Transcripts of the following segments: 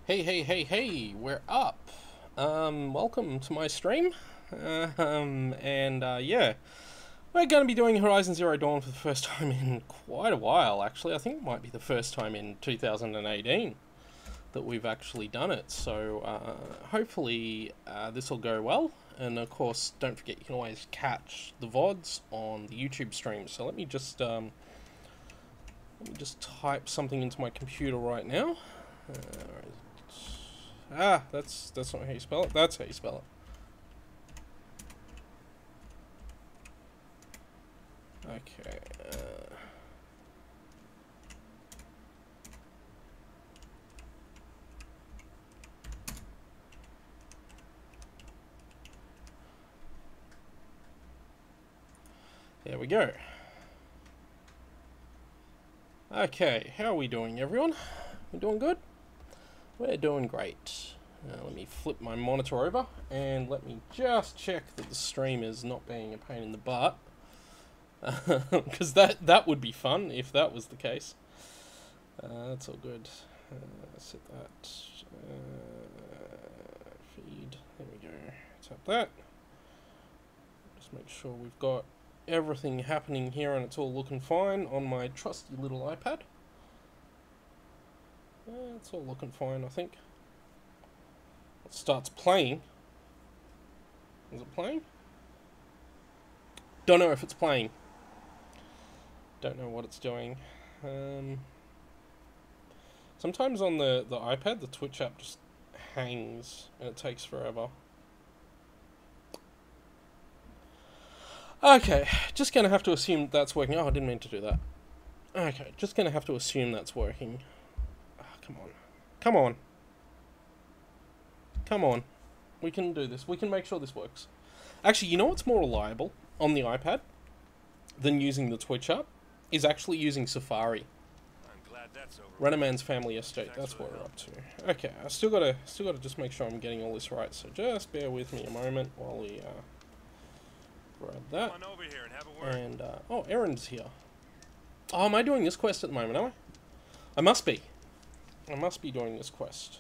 Hey, we're up. Welcome to my stream. Yeah, we're going to be doing Horizon Zero Dawn for the first time in quite a while, actually. I think it might be the first time in 2018 that we've actually done it. So, hopefully, this will go well. And, of course, don't forget you can always catch the VODs on the YouTube stream. So let me just type something into my computer right now. That's not how you spell it. That's how you spell it. Okay. There we go. Okay, how are we doing, everyone? We doing good? We're doing great. Let me flip my monitor over and let me just check that the stream is not being a pain in the butt. Because that would be fun if that was the case. That's all good. Set that. Feed. There we go. Tap that. Just make sure we've got everything happening here and it's all looking fine on my trusty little iPad. It's all looking fine, I think. It starts playing. Is it playing? Don't know if it's playing. Don't know what it's doing. Sometimes on the iPad, the Twitch app just hangs and it takes forever. Okay, just gonna have to assume that's working. Oh, I didn't mean to do that. Okay, just gonna have to assume that's working. Come on. Come on. Come on. We can do this. We can make sure this works. Actually, you know what's more reliable on the iPad than using the Twitch app? Is actually using Safari. I'm glad that's over. Renaman's Family Estate, that's what we're up to. Okay, I still gotta just make sure I'm getting all this right, so just bear with me a moment while we grab that. Come on over here and have a word. And oh, Erin's here. Oh, am I doing this quest at the moment, am I? I must be. I must be doing this quest.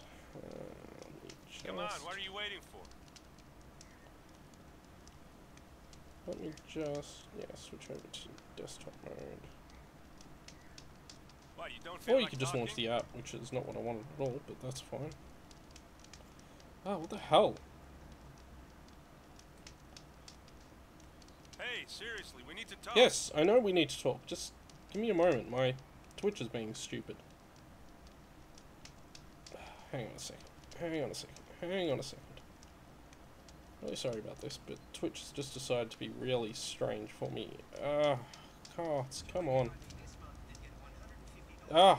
Come on, what are you waiting for? Let me just, switch over to desktop mode. What, you don't feel Or you like could just talking? launch the app, which is not what I wanted at all, but that's fine. Oh, what the hell? Hey, seriously, we need to talk. Yes, I know we need to talk. Just give me a moment. My Twitch is being stupid. Hang on a second. Hang on a second. Hang on a second. Really sorry about this, but Twitch has just decided to be really strange for me. Cards, come on. I'm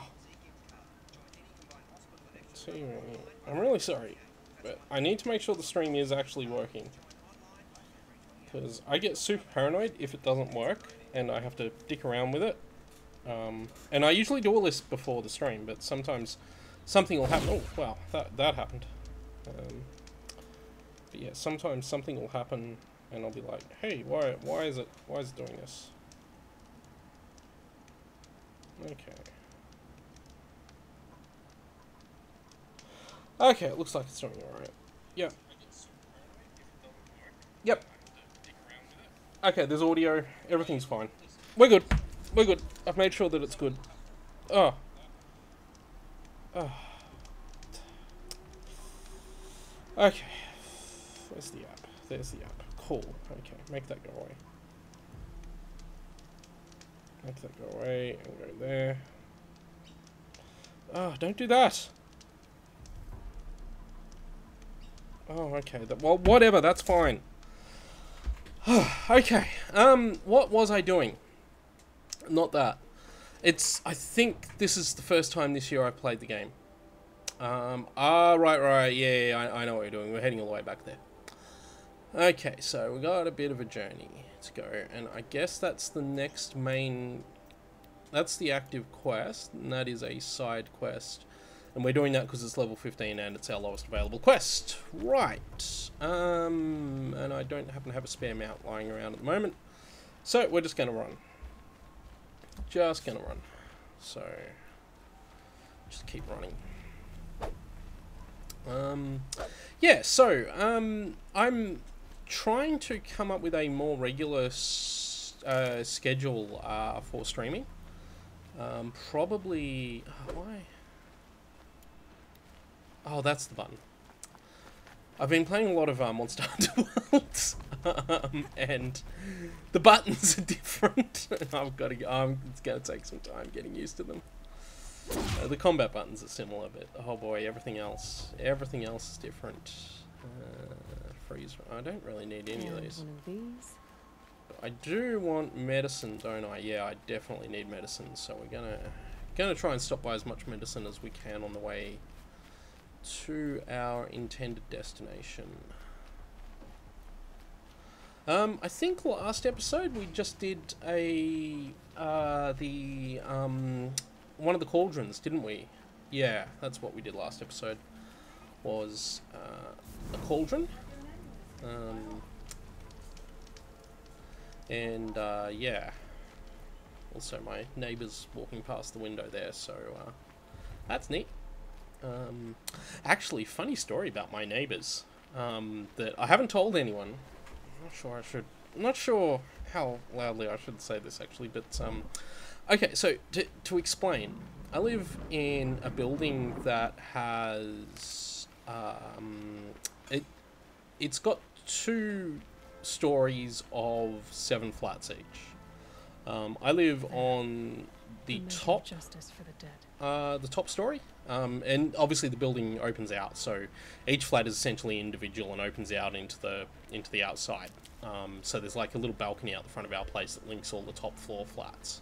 really sorry, but I need to make sure the stream is actually working. Because I get super paranoid if it doesn't work, and I have to dick around with it. And I usually do all this before the stream, but sometimes something will happen. Oh, wow, that happened. But yeah, sometimes something will happen, and I'll be like, "Hey, why is it doing this?" Okay. Okay, it looks like it's doing alright. Yep. Yep. Okay, there's audio. Everything's fine. We're good. We're good. I've made sure that it's good. Oh. Okay. Where's the app? There's the app. Cool. Okay, make that go away. Make that go away and go there. Oh, don't do that! Oh, okay. Well, whatever, that's fine. Okay. What was I doing? Not that. I think this is the first time this year I played the game. Right, yeah, I know what you're doing. We're heading all the way back there. Okay, so we got a bit of a journey to go, and I guess that's the next main... That's the active quest, and that is a side quest. And we're doing that because it's level 15 and it's our lowest available quest. Right. And I don't happen to have a spare mount lying around at the moment. So we're just going to run. Just going to run. So, just keep running. Yeah, so, I'm trying to come up with a more regular schedule for streaming. Probably... Oh, why? Oh, that's the button. I've been playing a lot of Monster Hunter Worlds, and the buttons are different. I've got to. It's going to take some time getting used to them. The combat buttons are similar, but oh boy, everything else is different. Freeze. I don't really need any of these. I do want medicine, don't I? Yeah, I definitely need medicine. So we're gonna try and stop by as much medicine as we can on the way to our intended destination. I think last episode we just did one of the cauldrons, didn't we? Yeah, that's what we did last episode. Was a cauldron. Yeah. Also, my neighbour's walking past the window there, so that's neat. Actually, funny story about my neighbours that I haven't told anyone. I'm not sure how loudly I should say this actually, but okay. So to explain, I live in a building that has it's got 2 stories of 7 flats each. I live on the top. Justice for the dead. The top story, and obviously the building opens out, so each flat is essentially individual and opens out into the outside. So there's like a little balcony out the front of our place that links all the top floor flats.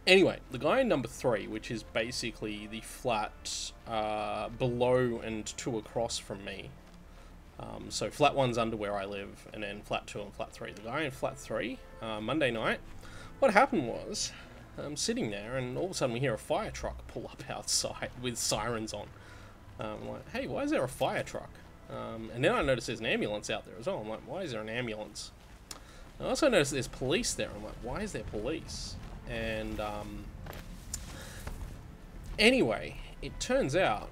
Anyway, the guy in number 3, which is basically the flat below and 2 across from me. So flat 1's under where I live, and then flat 2 and flat 3. The guy in flat 3, Monday night, what happened was, I'm sitting there, and all of a sudden we hear a fire truck pull up outside with sirens on. I'm like, hey, why is there a fire truck? And then I notice there's an ambulance out there as well. I'm like, why is there an ambulance? I also notice there's police there. I'm like, why is there police? And anyway, it turns out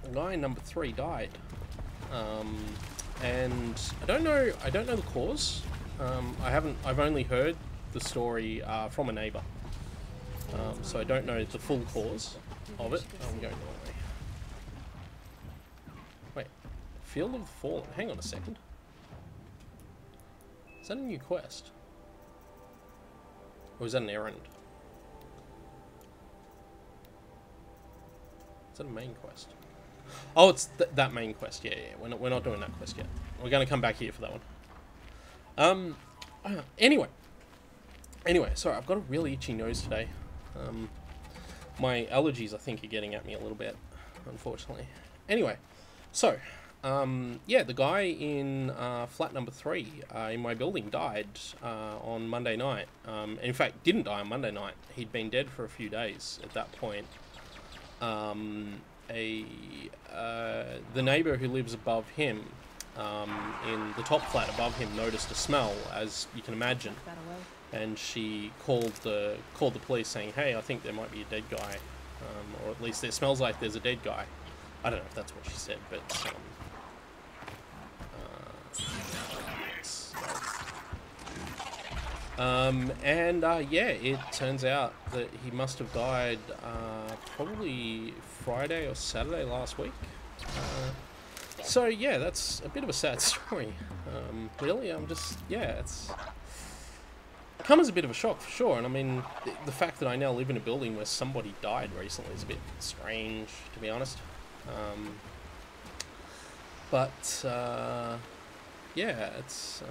the guy in number 3 died. And I don't know the cause. I've only heard the story from a neighbour. So I don't know the full cause of it. I'm going the wrong way. Wait, Field of the Fallen. Hang on a second. Is that a new quest? Or is that an errand? Is that a main quest? Oh, it's that main quest. Yeah. We're not doing that quest yet. We're going to come back here for that one. Anyway, sorry, I've got a really itchy nose today. My allergies, I think, are getting at me a little bit, unfortunately. Anyway, so, yeah, the guy in flat number 3 in my building died on Monday night. In fact, didn't die on Monday night. He'd been dead for a few days at that point. The neighbour who lives above him, in the top flat above him, noticed a smell, as you can imagine. And she called the police saying, hey, I think there might be a dead guy, or at least it smells like there's a dead guy. I don't know if that's what she said, but yeah, it turns out that he must have died probably Friday or Saturday last week. So yeah, that's a bit of a sad story. Really, it's come as a bit of a shock for sure. And I mean, the fact that I now live in a building where somebody died recently is a bit strange, to be honest. Yeah, it's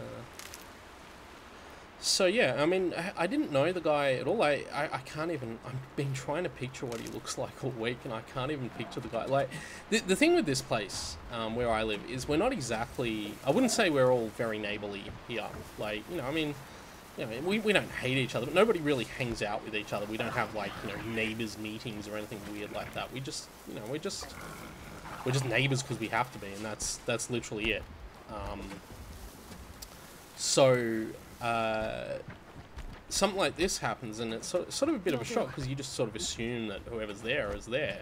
so yeah, I mean, I didn't know the guy at all. I can't even, I've been trying to picture what he looks like all week, and I can't even picture the guy. Like, the thing with this place, where I live, is we're not exactly, I wouldn't say we're all very neighbourly here. Like, you know, I mean, you know, we don't hate each other, but nobody really hangs out with each other. We don't have, like, you know, neighbours meetings or anything weird like that. We just, you know, we're just neighbours because we have to be, and that's literally it. Something like this happens, and it's sort of a bit of a shock, because you just sort of assume that whoever's there is there.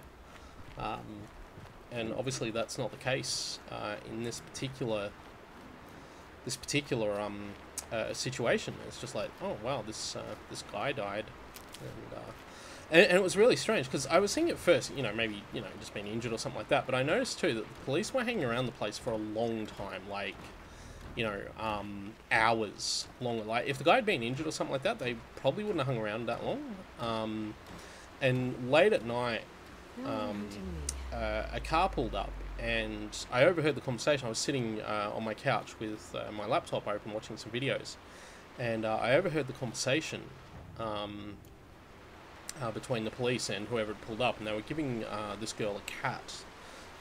and obviously that's not the case in this particular situation. It's just like, oh wow, this guy died, and it was really strange because I was thinking at first, maybe just being injured or something like that, but I noticed too that the police were hanging around the place for a long time, like hours longer. Like if the guy had been injured or something like that, they probably wouldn't have hung around that long. And late at night, a car pulled up, and I overheard the conversation. I was sitting on my couch with my laptop open, watching some videos, and I overheard the conversation between the police and whoever had pulled up, and they were giving this girl a cat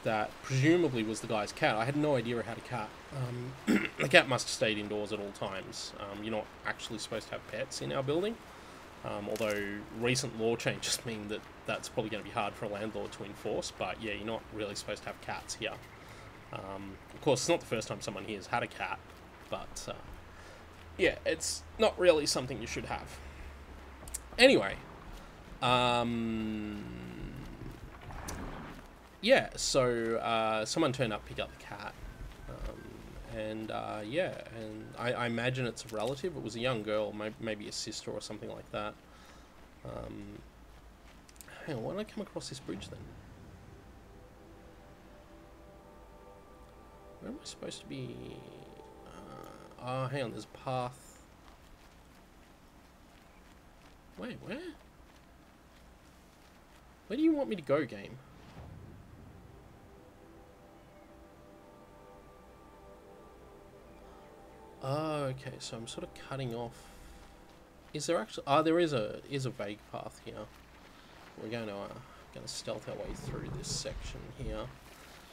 that presumably was the guy's cat. I had no idea it had a cat. The cat must have stayed indoors at all times. You're not actually supposed to have pets in our building. Although recent law changes mean that that's probably going to be hard for a landlord to enforce, but yeah, you're not really supposed to have cats here. Of course, it's not the first time someone here has had a cat, but yeah, it's not really something you should have. Anyway, yeah, so someone turned up, picked up the cat, yeah, and I imagine it's a relative. It was a young girl, maybe a sister or something like that. Hang on, why did I come across this bridge then? Where am I supposed to be? Oh, hang on, there's a path. Wait, where? Where do you want me to go, game? Oh, okay, so I'm sort of cutting off. Is there actually? Oh, there is a vague path here. We're going to stealth our way through this section here.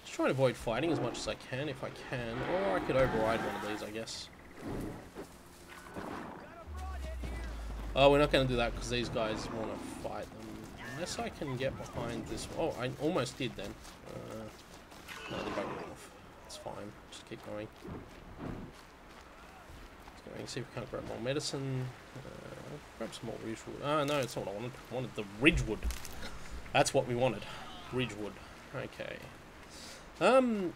Just trying to avoid fighting as much as I can, if I can, or I could override one of these, I guess. Oh, we're not going to do that because these guys want to fight them. Unless I can get behind this. Oh, I almost did then. No, they're backing off. It's fine. Just keep going. See if we can't grab more medicine. Grab some more ridgewood. Oh, no, it's not what I wanted. I wanted the ridgewood. That's what we wanted. Ridgewood. Okay.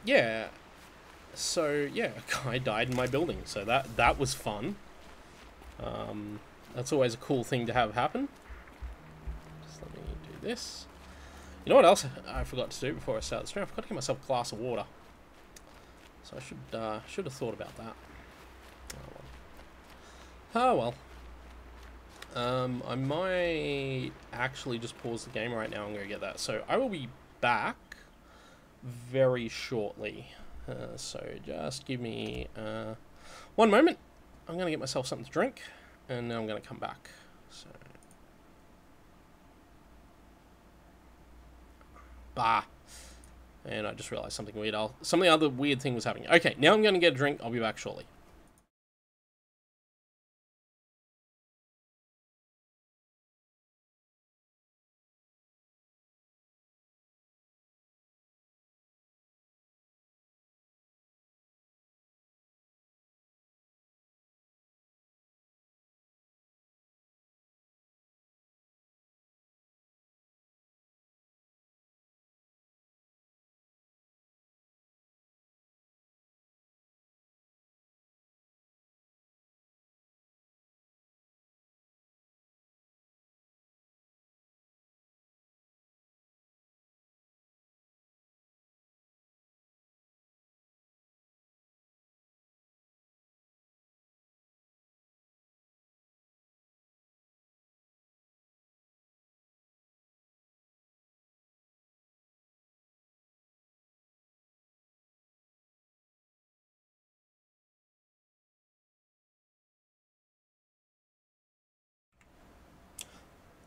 Yeah. So, yeah, a guy died in my building. So that was fun. That's always a cool thing to have happen. Just let me do this. You know what else I forgot to do before I start the stream? I forgot to get myself a glass of water. So I should have thought about that. Oh well. I might actually just pause the game right now and go get that. So I will be back very shortly. So just give me one moment. I'm going to get myself something to drink, and then I'm going to come back. So, bah. And I just realized something weird. Something other weird thing was happening. Okay, now I'm going to get a drink. I'll be back shortly.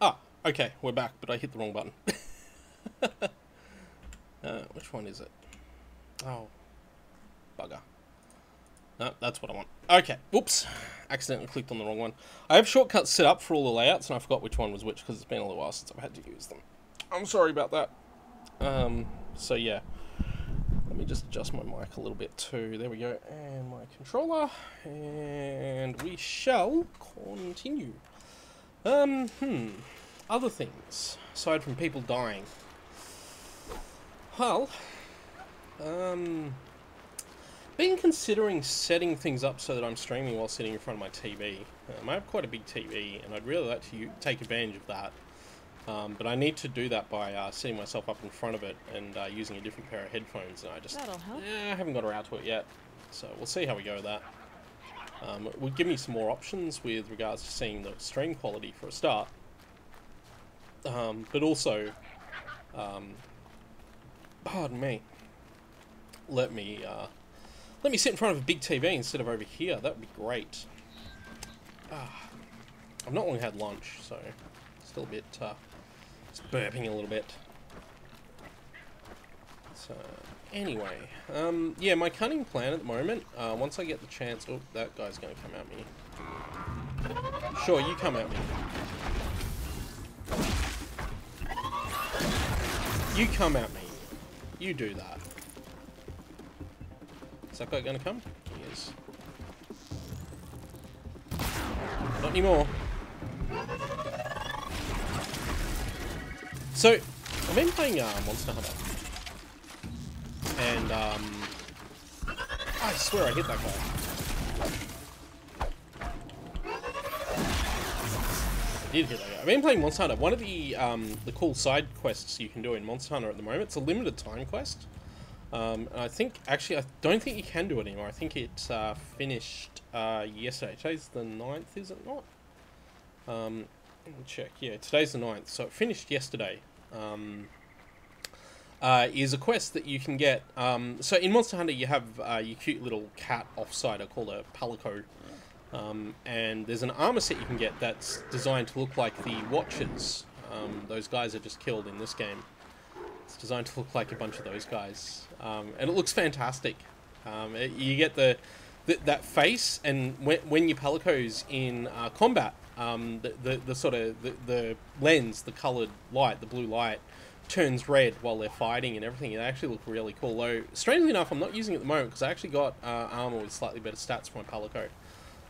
Ah, okay, we're back, but I hit the wrong button. Which one is it? Oh, bugger. No, that's what I want. Okay, whoops. Accidentally clicked on the wrong one. I have shortcuts set up for all the layouts, and I forgot which one was which, because it's been a little while since I've had to use them. I'm sorry about that. So yeah. Let me just adjust my mic a little bit too. There we go. And my controller. And we shall continue. Other things, aside from people dying. Well, Been considering setting things up so that I'm streaming while sitting in front of my TV. I have quite a big TV, and I'd really like to take advantage of that. But I need to do that by setting myself up in front of it and using a different pair of headphones. And That'll help. I haven't got around to it yet. So we'll see how we go with that. It would give me some more options with regards to seeing the stream quality for a start. But also, pardon me, let me sit in front of a big TV instead of over here. That would be great. I've not long had lunch, so still a bit, just burping a little bit. So, anyway, yeah, my cunning plan at the moment, once I get the chance... Oh, that guy's going to come at me. Sure, you come at me. You come at me. You do that. Is that guy going to come? He is. Not anymore. So, I've been playing Monster Hunter. And, I swear I hit that guy. I did hit that guy. I've been playing Monster Hunter. One of the cool side quests you can do in Monster Hunter at the moment, it's a limited time quest. And I think, actually, I don't think you can do it anymore. I think it finished yesterday. Today's the 9th, is it not? Let me check. Yeah, today's the 9th, so it finished yesterday. Is a quest that you can get. So in Monster Hunter, you have your cute little cat offsider called a Palico. And there's an armor set you can get that's designed to look like the Watchers. Those guys are just killed in this game. It's designed to look like a bunch of those guys. And it looks fantastic. You get that face, and when your Palico's in combat, the sort of the lens, the coloured light, the blue light, turns red while they're fighting and everything. It actually looked really cool. Though, strangely enough, I'm not using it at the moment because I actually got armor with slightly better stats for my Palico.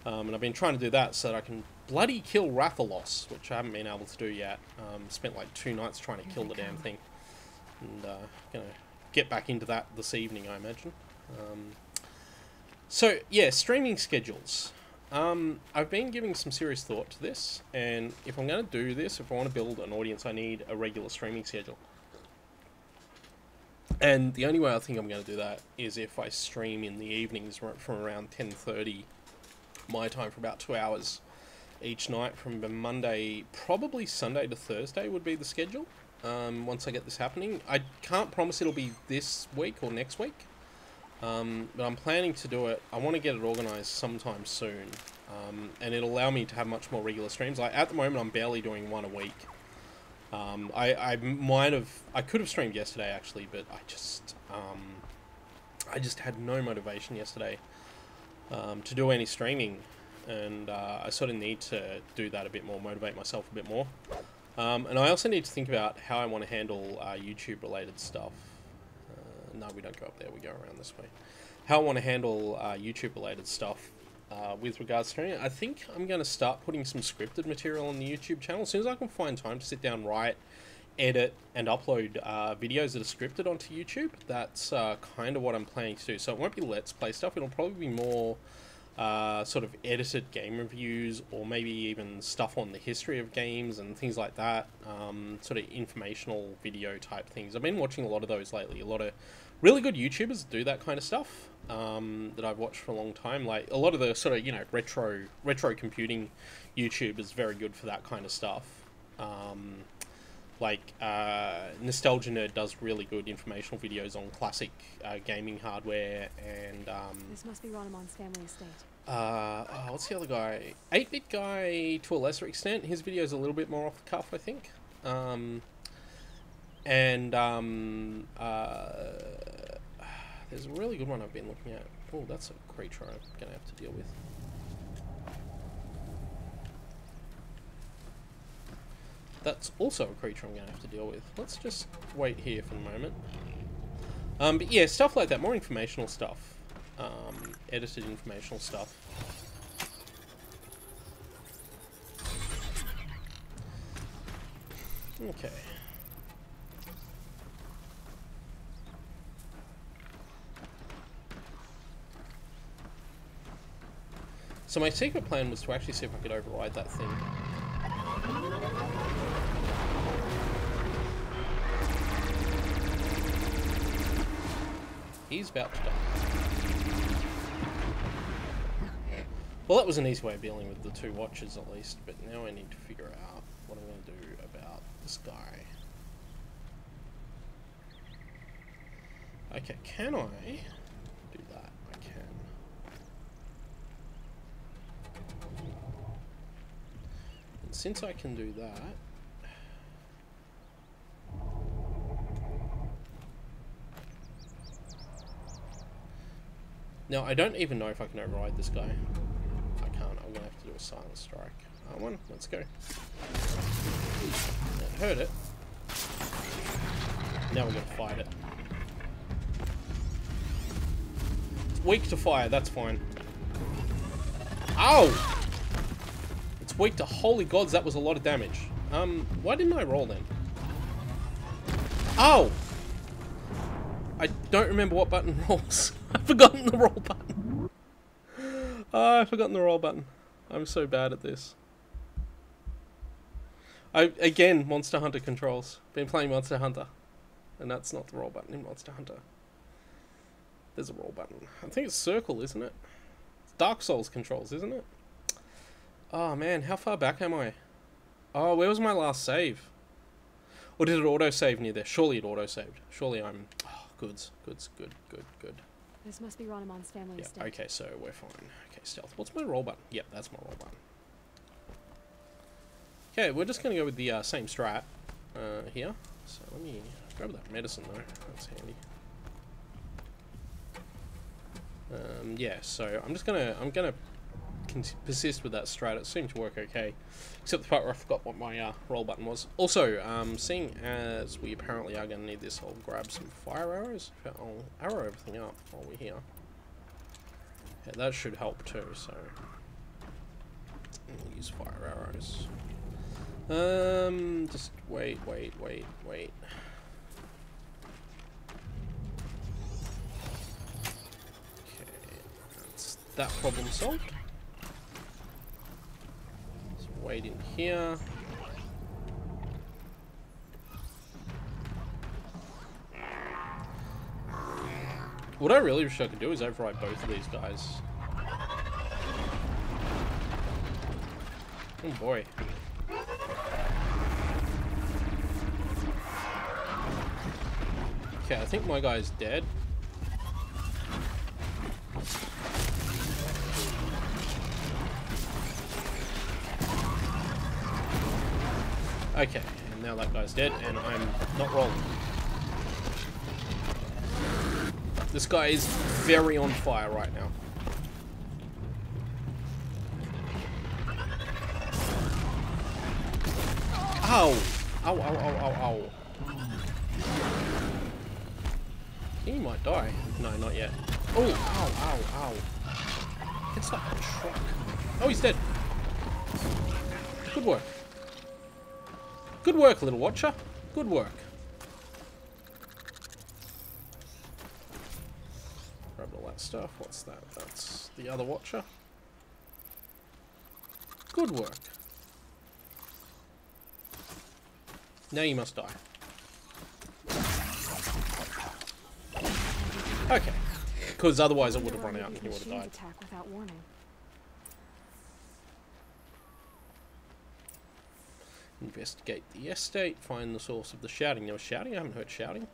And I've been trying to do that so that I can bloody kill Rathalos, which I haven't been able to do yet. Spent like 2 nights trying to kill the damn thing. And gonna get back into that this evening, I imagine. So, yeah, streaming schedules. I've been giving some serious thought to this, and if I'm going to do this, if I want to build an audience, I need a regular streaming schedule. And the only way I think I'm going to do that is if I stream in the evenings from around 10:30 my time for about 2 hours each night from Monday, probably Sunday to Thursday would be the schedule. Once I get this happening, I can't promise it'll be this week or next week. But I'm planning to do it. I want to get it organised sometime soon, and it'll allow me to have much more regular streams. Like at the moment, I'm barely doing one a week. I could have streamed yesterday actually, but I just had no motivation yesterday to do any streaming, and I sort of need to do that a bit more, motivate myself a bit more. And I also need to think about how I want to handle YouTube related stuff. No, we don't go up there, we go around this way. How I want to handle YouTube related stuff with regards to streaming. I think I'm going to start putting some scripted material on the YouTube channel. As soon as I can find time to sit down, write, edit, and upload videos that are scripted onto YouTube, that's kind of what I'm planning to do. So it won't be Let's Play stuff, it'll probably be more sort of edited game reviews, or maybe even stuff on the history of games and things like that. Sort of informational video type things. I've been watching a lot of those lately. A lot of really good YouTubers do that kind of stuff that I've watched for a long time. Like a lot of the sort of, you know, retro computing YouTube is very good for that kind of stuff. Like Nostalgia Nerd does really good informational videos on classic gaming hardware, and This must be Ronamon's family estate. what's the other guy? 8-Bit Guy, to a lesser extent. His video's a little bit more off the cuff, I think. There's a really good one I've been looking at. Oh, that's a creature I'm gonna have to deal with. That's also a creature I'm going to have to deal with. Let's just wait here for the moment. But yeah, stuff like that. More informational stuff. Edited informational stuff. Okay. So my secret plan was to actually see if I could override that thing. He's about to die. Well, that was an easy way of dealing with the two watches at least, but now I need to figure out what I'm going to do about this guy. Okay, can I do that? I can. And since I can do that, now I don't even know if I can override this guy. I can't. I'm gonna have to do a silent strike. Come on, let's go. That hurt it. Now we're gonna fight it. It's weak to fire, that's fine. Ow! It's weak to... Holy gods, that was a lot of damage. Why didn't I roll then? Ow! I don't remember what button rolls. I've forgotten the roll button. Oh, I've forgotten the roll button. I'm so bad at this. Again, Monster Hunter controls. Been playing Monster Hunter. And that's not the roll button in Monster Hunter. There's a roll button. I think it's circle, isn't it? It's Dark Souls controls, isn't it? Oh man, how far back am I? Oh, where was my last save? Or did it auto-save near there? Surely it auto-saved. Surely I'm... Oh, good. This must be Ronamon's family Yeah, estate. okay, so we're fine. Okay, stealth. What's my roll button? Yep, that's my roll button. Okay, we're just going to go with the same strat here. So let me grab that medicine though. That's handy. Yeah, so I'm gonna persist with that strat. It seemed to work okay, except the part where I forgot what my roll button was. Also, seeing as we apparently are gonna need this, I'll grab some fire arrows. I'll arrow everything up while we're here. Yeah, that should help too. So we'll use fire arrows. Just wait. That problem solved. Let's wait in here. What I really wish I could do is override both of these guys. Oh boy. Okay, I think my guy's dead. Okay, and now that guy's dead, and I'm not rolling. This guy is very on fire right now. Ow! Ow. He might die. No, not yet. Oh, ow. It's like a truck. Oh, he's dead. Good work. Good work, little watcher. Good work. Grab all that stuff. What's that? That's the other watcher. Good work. Now you must die. Okay. Because otherwise it would have run out and he would have died. Attack without warning. Investigate the estate, find the source of the shouting. There was shouting? I haven't heard shouting.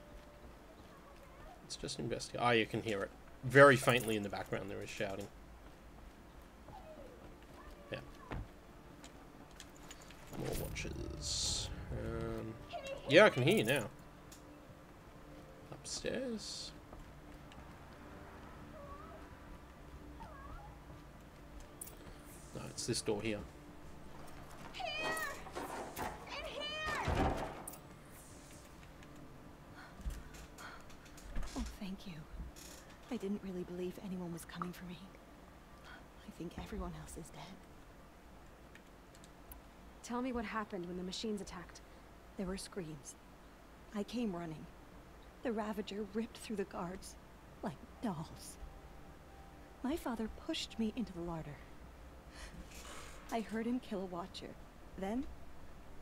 Let's just investigate. Oh, you can hear it. Very faintly in the background there is shouting. Yeah. More watches. Yeah, I can hear you now. Upstairs. No, it's this door here. Oh, thank you. I didn't really believe anyone was coming for me. I think everyone else is dead. Tell me what happened when the machines attacked. There were screams. I came running. The Ravager ripped through the guards like dolls. My father pushed me into the larder. I heard him kill a watcher. Then,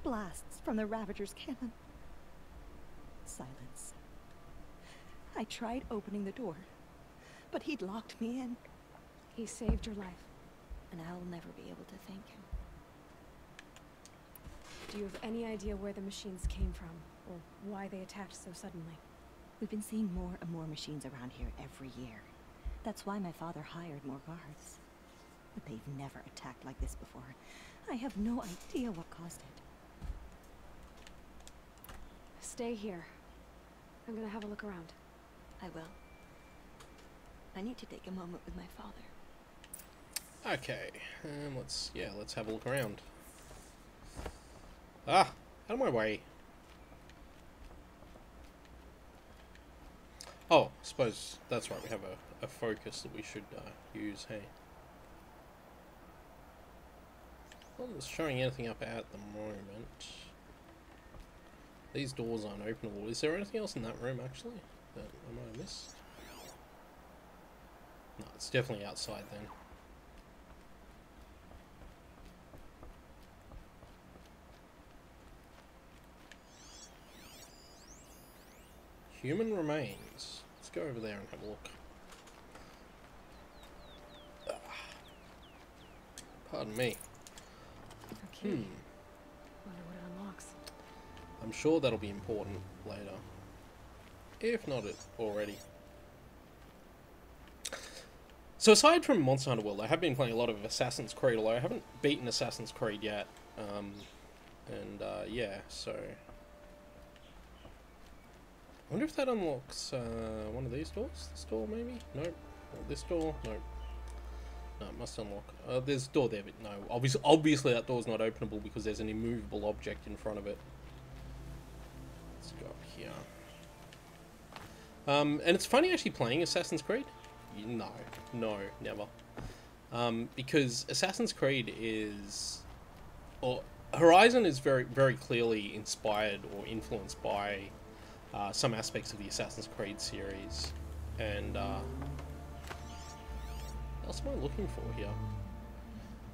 blasts from the Ravager's cannon. Silence. I tried opening the door, but he'd locked me in. He saved your life. And I'll never be able to thank him. Do you have any idea where the machines came from, or why they attacked so suddenly? We've been seeing more and more machines around here every year. That's why my father hired more guards. But they've never attacked like this before. I have no idea what caused it. Stay here. I'm gonna have a look around. I will. I need to take a moment with my father. Okay, let's have a look around. Ah, out of my way. Oh, I suppose that's right. We have a focus that we should use. Hey, not that it's showing anything up at the moment. These doors aren't openable. Is there anything else in that room actually that I might have missed? No, it's definitely outside then. Human remains. Let's go over there and have a look. Pardon me. Okay. Wonder what it unlocks. I'm sure that'll be important later. If not it already. So aside from Monster Hunter World, I have been playing a lot of Assassin's Creed, although I haven't beaten Assassin's Creed yet. Yeah, so... I wonder if that unlocks one of these doors? This door, maybe? Nope. Or this door? Nope. No, it must unlock. There's a door there, but no. Obviously that door's not openable because there's an immovable object in front of it. Let's go up here. And it's funny actually playing Assassin's Creed. No, never. Because Assassin's Creed is... Or Horizon is very, very clearly inspired or influenced by some aspects of the Assassin's Creed series. And, what else am I looking for here?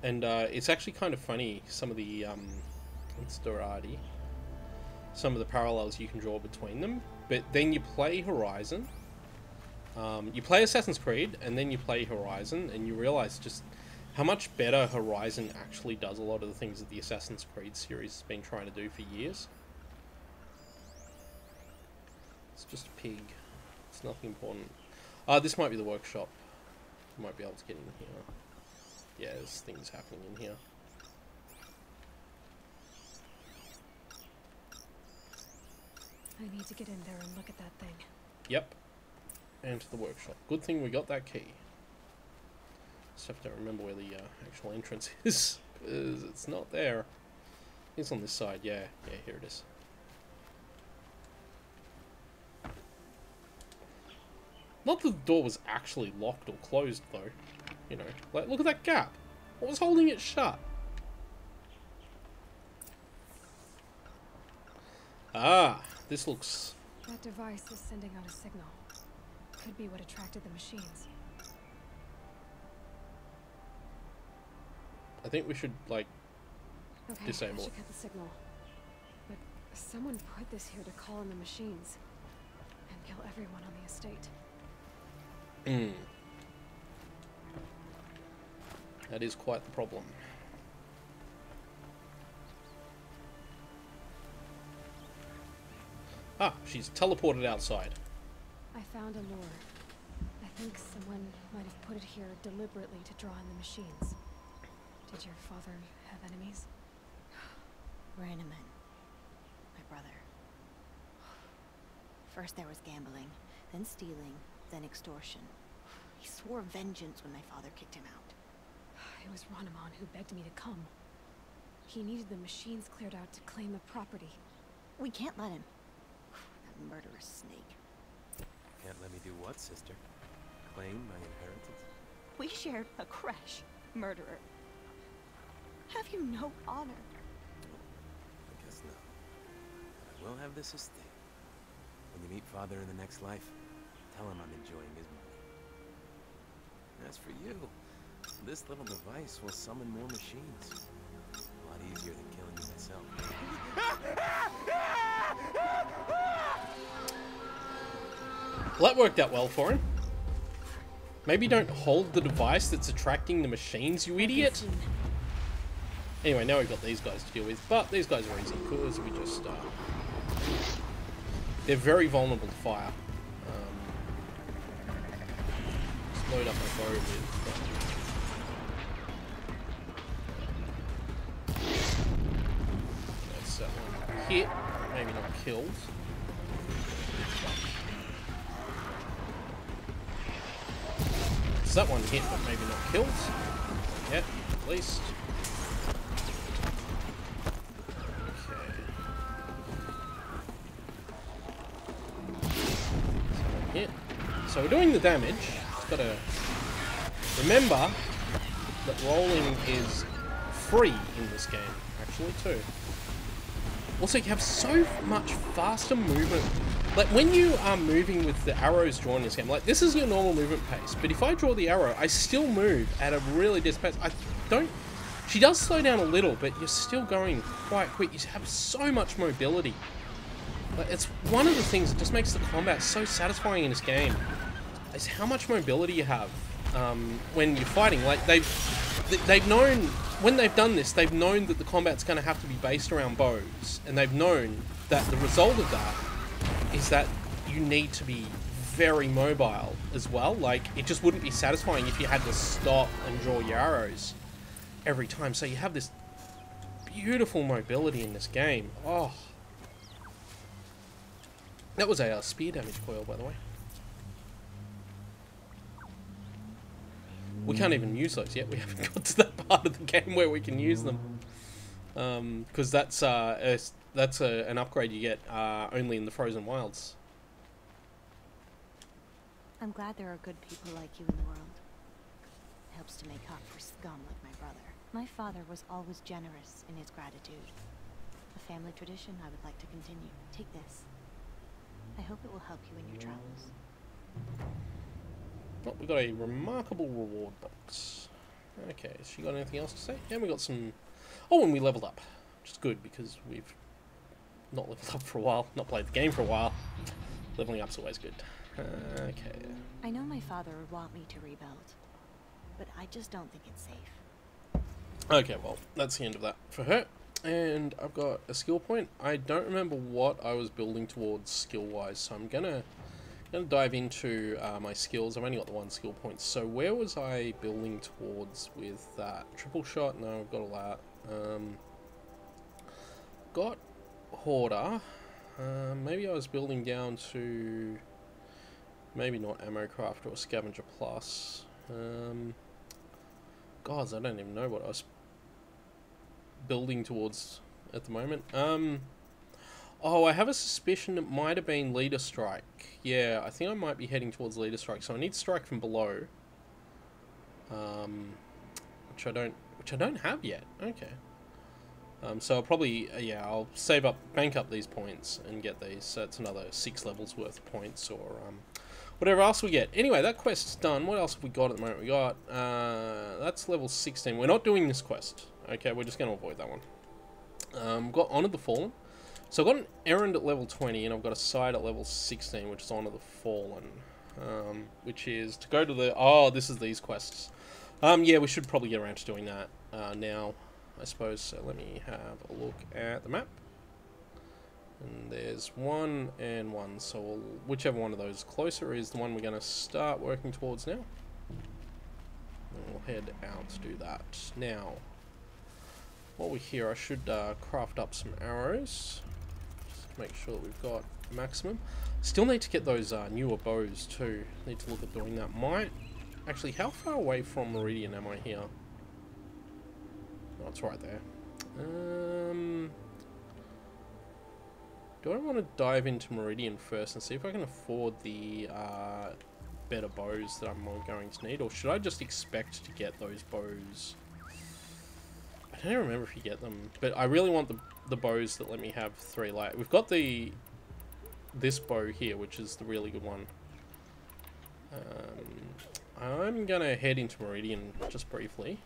And, it's actually kind of funny, some of the, some of the parallels you can draw between them. But then you play Horizon, you play Assassin's Creed, and then you play Horizon, and you realize just how much better Horizon actually does a lot of the things that the Assassin's Creed series has been trying to do for years. It's just a pig. It's nothing important. This might be the workshop. Might be able to get in here. Yeah, there's things happening in here. I need to get in there and look at that thing. Yep. Enter the workshop. Good thing we got that key. Just have to remember where the actual entrance is, because it's not there. It's on this side. Yeah, here it is. Not that the door was actually locked or closed, though. You know, like, look at that gap. What was holding it shut? Ah, this looks... That device is sending out a signal. Could be what attracted the machines. I think we should, like, Okay, disable I it. should cut the signal. But someone put this here to call in the machines. And kill everyone on the estate. That is quite the problem. Ah, she's teleported outside. I found a lure. I think someone might have put it here deliberately to draw in the machines. Did your father have enemies? Rainaman. My brother. First there was gambling, then stealing, then extortion. He swore vengeance when my father kicked him out. It was Ranaman who begged me to come. He needed the machines cleared out to claim the property. We can't let him. That murderous snake. Can't let me do what, sister? Claim my inheritance? We shared a crash, murderer. Have you no honor? I guess not. I will have this estate. When you meet father in the next life, tell him I'm enjoying his money. As for you, This little device will summon more machines. A lot easier than killing you myself. Well, that worked out well for him. Maybe don't hold the device that's attracting the machines, you idiot. Anyway, now we've got these guys to deal with, but these guys are easy because we just, they're very vulnerable to fire. Just load up my bow with, that's that one hit, maybe not killed. So that one hit, but maybe not killed. Yep, at least. Okay. Hit. So we're doing the damage. Just gotta remember that rolling is free in this game, actually, too. Also, you have so much faster movement. Like, when you are moving with the arrows drawn in this game, like, this is your normal movement pace, but if I draw the arrow, I still move at a really decent pace. She does slow down a little, but you're still going quite quick. You have so much mobility. Like, it's one of the things that just makes the combat so satisfying in this game, is how much mobility you have when you're fighting. Like, they've known, when they've done this, they've known that the combat's going to have to be based around bows, and they've known that the result of that is that you need to be very mobile as well. Like, it just wouldn't be satisfying if you had to stop and draw your arrows every time. So you have this beautiful mobility in this game. Oh, that was a spear damage coil, by the way. We can't even use those yet. We haven't got to that part of the game where we can use them, because that's an upgrade you get only in the Frozen Wilds. I'm glad there are good people like you in the world. It helps to make up for scum like my brother. My father was always generous in his gratitude. A family tradition I would like to continue. Take this. I hope it will help you in your travels. Oh, we got a remarkable reward box. Okay, has she got anything else to say? Yeah, we got some... Oh, and we leveled up. Which is good, because we've not leveled up for a while. Not played the game for a while. Leveling up's always good. Okay. I know my father would want me to rebuild, but I just don't think it's safe. Okay, well, that's the end of that for her. And I've got a skill point. I don't remember what I was building towards skill-wise, so I'm gonna dive into my skills. I've only got the one skill point. So where was I building towards with that? Triple shot? No, I've got all that. Got Hoarder. Maybe I was building down to... Maybe not Ammo Craft or Scavenger Plus. Gods, I don't even know what I was building towards at the moment. Oh, I have a suspicion it might have been Leader Strike. Yeah, I think I might be heading towards Leader Strike. So I need Strike from below, which I don't have yet. Okay. So I'll probably yeah, I'll save up, bank up these points and get these. So it's another 6 levels worth of points, or whatever else we get. Anyway, that quest's done. What else have we got at the moment? We got that's level 16. We're not doing this quest. Okay, we're just going to avoid that one. Got Honor the Fallen. So I've got an errand at level 20, and I've got a side at level 16, which is Honor the Fallen. Which is to go to the... Oh, this is these quests. Yeah, we should probably get around to doing that now, I suppose. So let me have a look at the map. And there's 1 and 1, so whichever one of those closer is the one we're going to start working towards now. And we'll head out to do that. Now, while we're here, I should craft up some arrows. Just to make sure that we've got maximum. Still need to get those newer bows too. Need to look at doing that. Actually, how far away from Meridian am I here? Oh, it's right there. Do I want to dive into Meridian first and see if I can afford the better bows that I'm going to need? Or should I just expect to get those bows? I don't remember if you get them, but I really want the bows that let me have 3 light. We've got this bow here, which is the really good one. I'm gonna head into Meridian just briefly,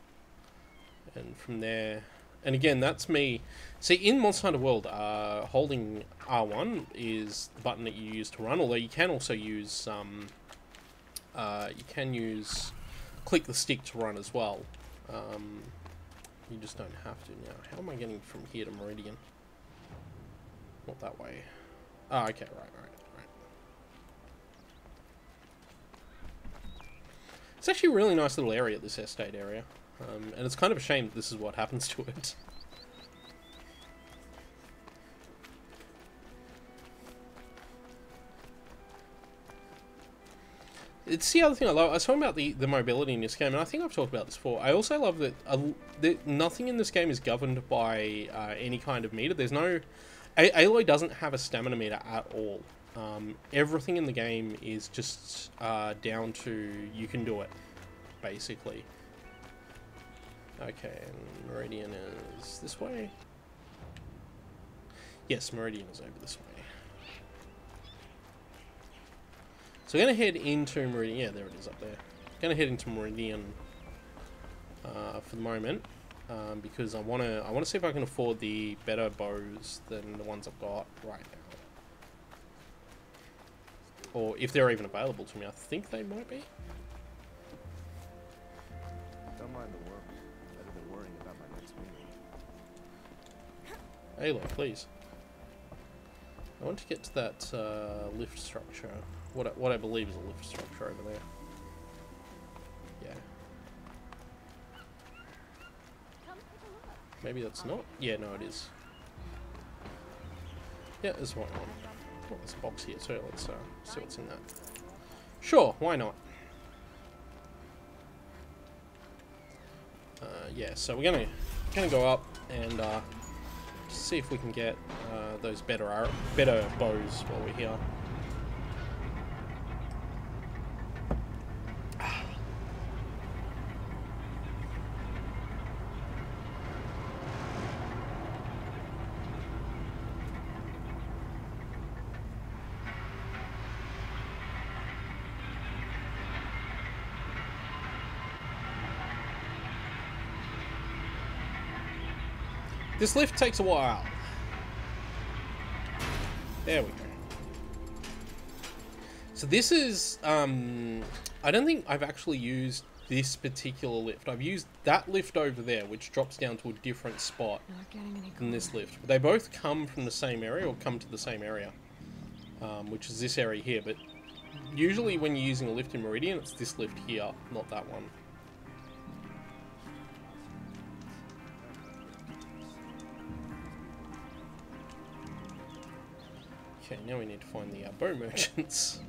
and from there, and again, that's me. See, in Monster Hunter World, holding R1 is the button that you use to run. Although you can also use click the stick to run as well. You just don't have to now. How am I getting from here to Meridian? Not that way. Oh, okay, right. It's actually a really nice little area, this estate area. And it's kind of a shame that this is what happens to it. It's the other thing I love. I was talking about the mobility in this game, and I think I've talked about this before. I also love that nothing in this game is governed by any kind of meter. There's no... Aloy doesn't have a stamina meter at all. Everything in the game is just down to you can do it, basically. Okay, and Meridian is this way? Yes, Meridian is over this way. So we're going to head into Meridian. Yeah, there it is up there. Going to head into Meridian for the moment, because I want to see if I can afford the better bows than the ones I've got right now, or if they're even available to me. I think they might be. Don't mind the work. Better than worrying about my next meal. Aloy, please. I want to get to that lift structure. What I believe is a lift structure over there. Yeah. Maybe that's not. Yeah, no, it is. Yeah, there's one. Oh, there's a box here, so let's see what's in that. Sure, why not? Yeah, so we're gonna go up and see if we can get those better bows while we're here. This lift takes a while. There we go. So this is, I don't think I've actually used this particular lift. I've used that lift over there, which drops down to a different spot than this lift. But they both come from the same area, or come to the same area, which is this area here. But usually when you're using a lift in Meridian, it's this lift here, not that one. Okay, now we need to find the bow merchants.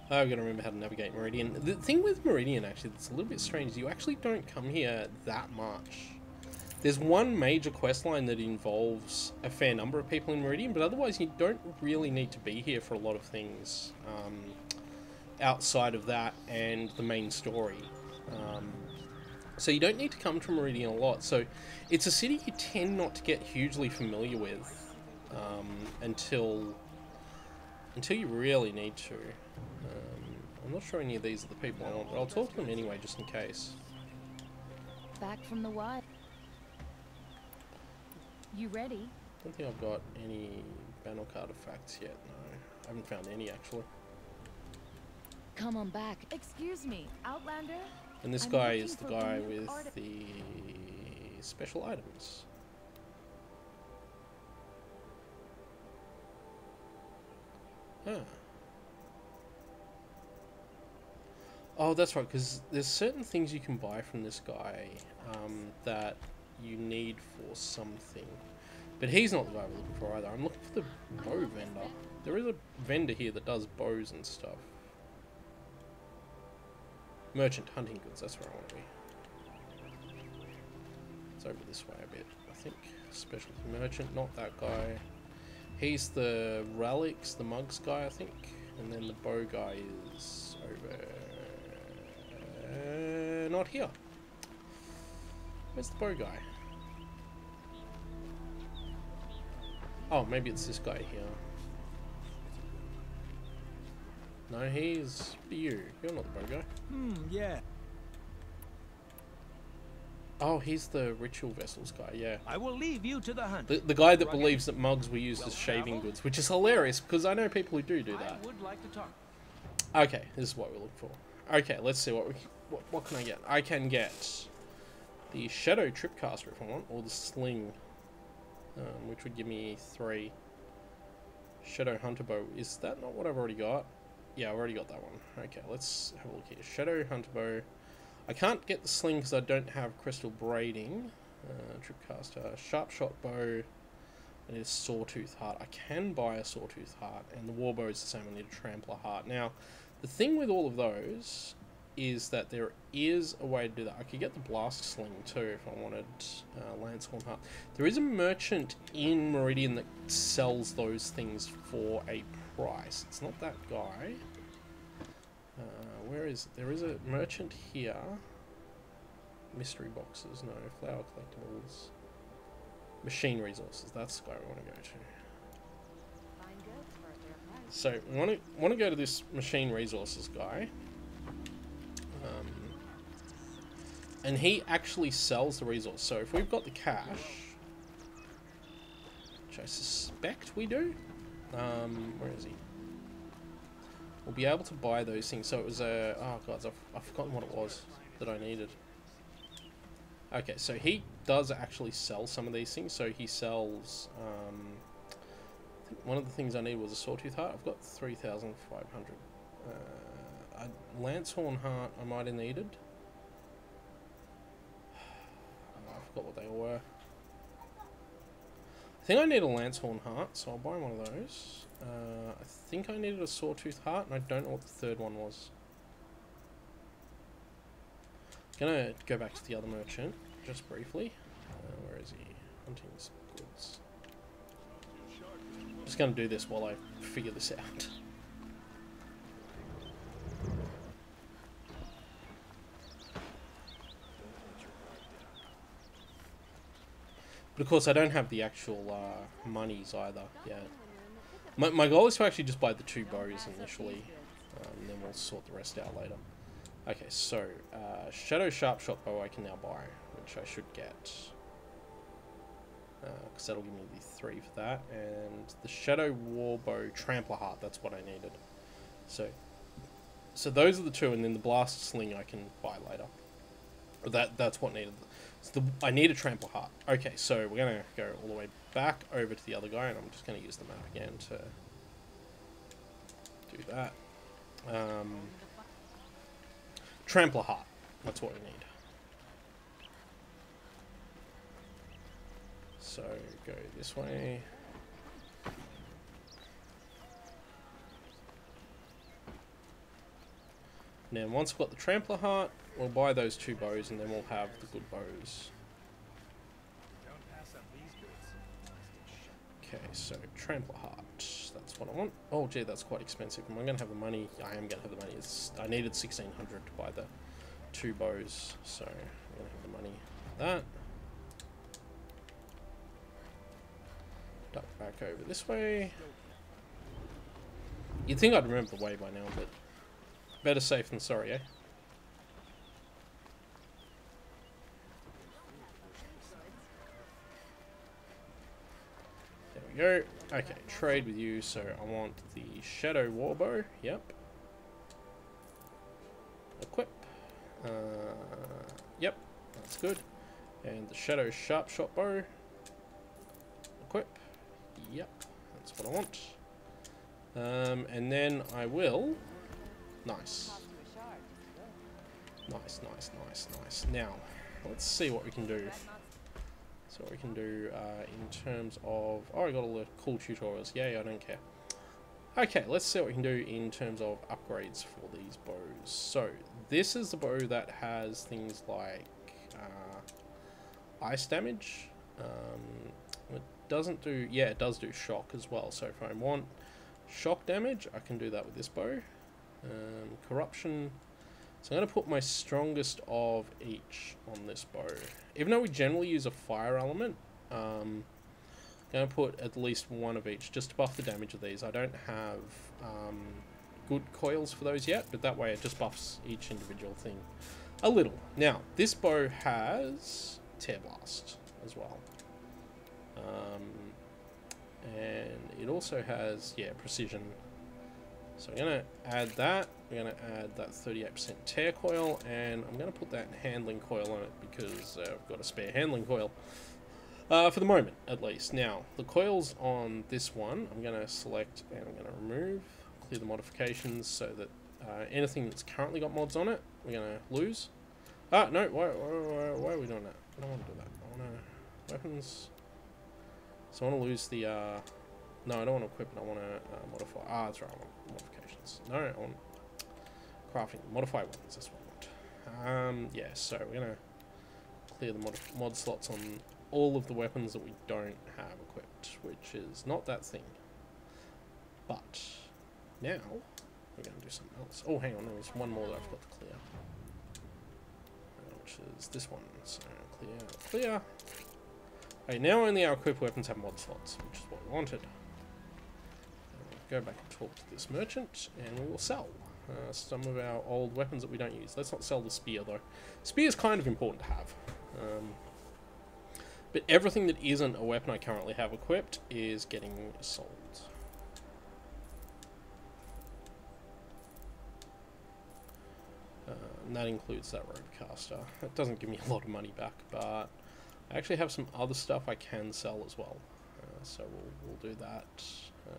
I've got to remember how to navigate Meridian. The thing with Meridian, actually, that's a little bit strange, is you actually don't come here that much. There's one major quest line that involves a fair number of people in Meridian, but otherwise you don't really need to be here for a lot of things outside of that and the main story. So you don't need to come to Meridian a lot. So it's a city you tend not to get hugely familiar with. Until you really need to. I'm not sure any of these are the people I want, but I'll talk to them anyway, just in case. Back from the wild. You ready? I don't think I've got any Bannock artifacts yet, no. I haven't found any, actually. Come on back. Excuse me, Outlander? And this guy is the guy with the special items. Huh. Oh, that's right, because there's certain things you can buy from this guy that you need for something. But he's not the guy we're looking for either. I'm looking for the bow vendor. There is a vendor here that does bows and stuff. Merchant hunting goods, that's where I want to be. It's over this way a bit, I think. Specialty merchant, not that guy. He's the relics, the mugs guy, I think. And then the bow guy is over... not here. Where's the bow guy? Oh, maybe it's this guy here. No, he's you. You're not the bow guy. Yeah. Oh, he's the ritual vessels guy, yeah. I will leave you to the hunt. The guy that believes that mugs were used as shaving goods, which is hilarious because I know people who do that. I would like to talk. Okay, this is what we look for. Okay, let's see what can I get. I can get the Shadow Tripcaster if I want, or the Sling, which would give me 3. Shadow Hunter Bow. Is that not what I've already got? Yeah, I've already got that one. Okay, let's have a look here. Shadow Hunter Bow. I can't get the Sling because I don't have Crystal Braiding. Tripcaster. Sharp Shot Bow. I need a Sawtooth Heart. I can buy a Sawtooth Heart, and the Warbow is the same. I need a Trampler Heart. Now, the thing with all of those is that there is a way to do that. I could get the Blast Sling too if I wanted Lancehorn Heart. There is a merchant in Meridian that sells those things for a price. It's not that guy. Where is it? There is a merchant here. Mystery boxes, no. Flower collectibles. Machine resources, that's the guy we want to go to. So, we want to go to this machine resources guy. And he actually sells the resource. So, if we've got the cash, which I suspect we do. Where is he? We'll be able to buy those things. So it was a... Oh, God, I've forgotten what it was that I needed. Okay, so he does actually sell some of these things. So he sells... I think one of the things I need was a Sawtooth Heart. I've got 3,500. A Lancehorn Heart I might have needed. I forgot what they were. I think I need a Lancehorn Heart, so I'll buy one of those. I think I needed a Sawtooth Heart, and I don't know what the third one was. Gonna go back to the other merchant, just briefly. Where is he? Hunting goods. Just gonna do this while I figure this out. But of course I don't have the actual monies either yet. My goal is to actually just buy the 2 bows initially, and then we'll sort the rest out later. Okay, so Shadow Sharp Shot Bow I can now buy, which I should get. Because that'll give me the 3 for that. And the Shadow Warbow Trampler Heart, that's what I needed. So those are the 2, and then the Blast Sling I can buy later. That's what needed. So I need a Trampler Heart. Okay, so we're going to go all the way back over to the other guy, and I'm just going to use the map again to do that. Trampler Heart. That's what we need. So, go this way. And then once we've got the Trampler Heart, we'll buy those 2 bows, and then we'll have the good bows. Okay, so Trampler Heart. That's what I want. Oh, gee, that's quite expensive. Am I going to have the money? I am going to have the money. I needed 1,600 to buy the 2 bows, so I'm going to have the money for that. Duck back over this way. You'd think I'd remember the way by now, but better safe than sorry, eh? There we go. Okay, trade with you, so I want the Shadow Warbow. Yep. Equip. Yep, that's good. And the Shadow Sharp Shot Bow. Equip. Yep, that's what I want. And then I will... Nice. Nice. Now, let's see what we can do. So what we can do in terms of... Oh, I got all the cool tutorials. Yay, I don't care. Okay, let's see what we can do in terms of upgrades for these bows. So, this is the bow that has things like ice damage. It doesn't do... Yeah, it does do shock as well. So if I want shock damage, I can do that with this bow. Corruption. So I'm going to put my strongest of each on this bow. Even though we generally use a fire element, I'm going to put at least one of each just to buff the damage of these. I don't have good coils for those yet, but that way it just buffs each individual thing a little. Now, this bow has Tear Blast as well. And it also has, yeah, Precision. So I'm going to add that. We're going to add that 38% tear coil, and I'm going to put that handling coil on it because I've got a spare handling coil. For the moment, at least. Now, the coils on this one, I'm going to select and I'm going to remove, clear the modifications so that anything that's currently got mods on it, we're going to lose. Ah, no, why are we doing that? I don't want to do that. I want to... Weapons... So I want to lose the... No, I don't want to equip it. I want to modify... Ah, that's right. I want modifications. No, I want crafting. Modify weapons. That's what I want. Yeah, so we're going to clear the mod slots on all of the weapons that we don't have equipped, which is not that thing. But now we're going to do something else. Oh, hang on. There was one more that I forgot to clear. Which is this one. So clear. Okay, now only our equipped weapons have mod slots, which is what we wanted. Go back and talk to this merchant, and we will sell some of our old weapons that we don't use. Let's not sell the spear, though. Spear is kind of important to have. But everything that isn't a weapon I currently have equipped is getting sold. And that includes that ropecaster. It doesn't give me a lot of money back, but I actually have some other stuff I can sell as well. So we'll do that. I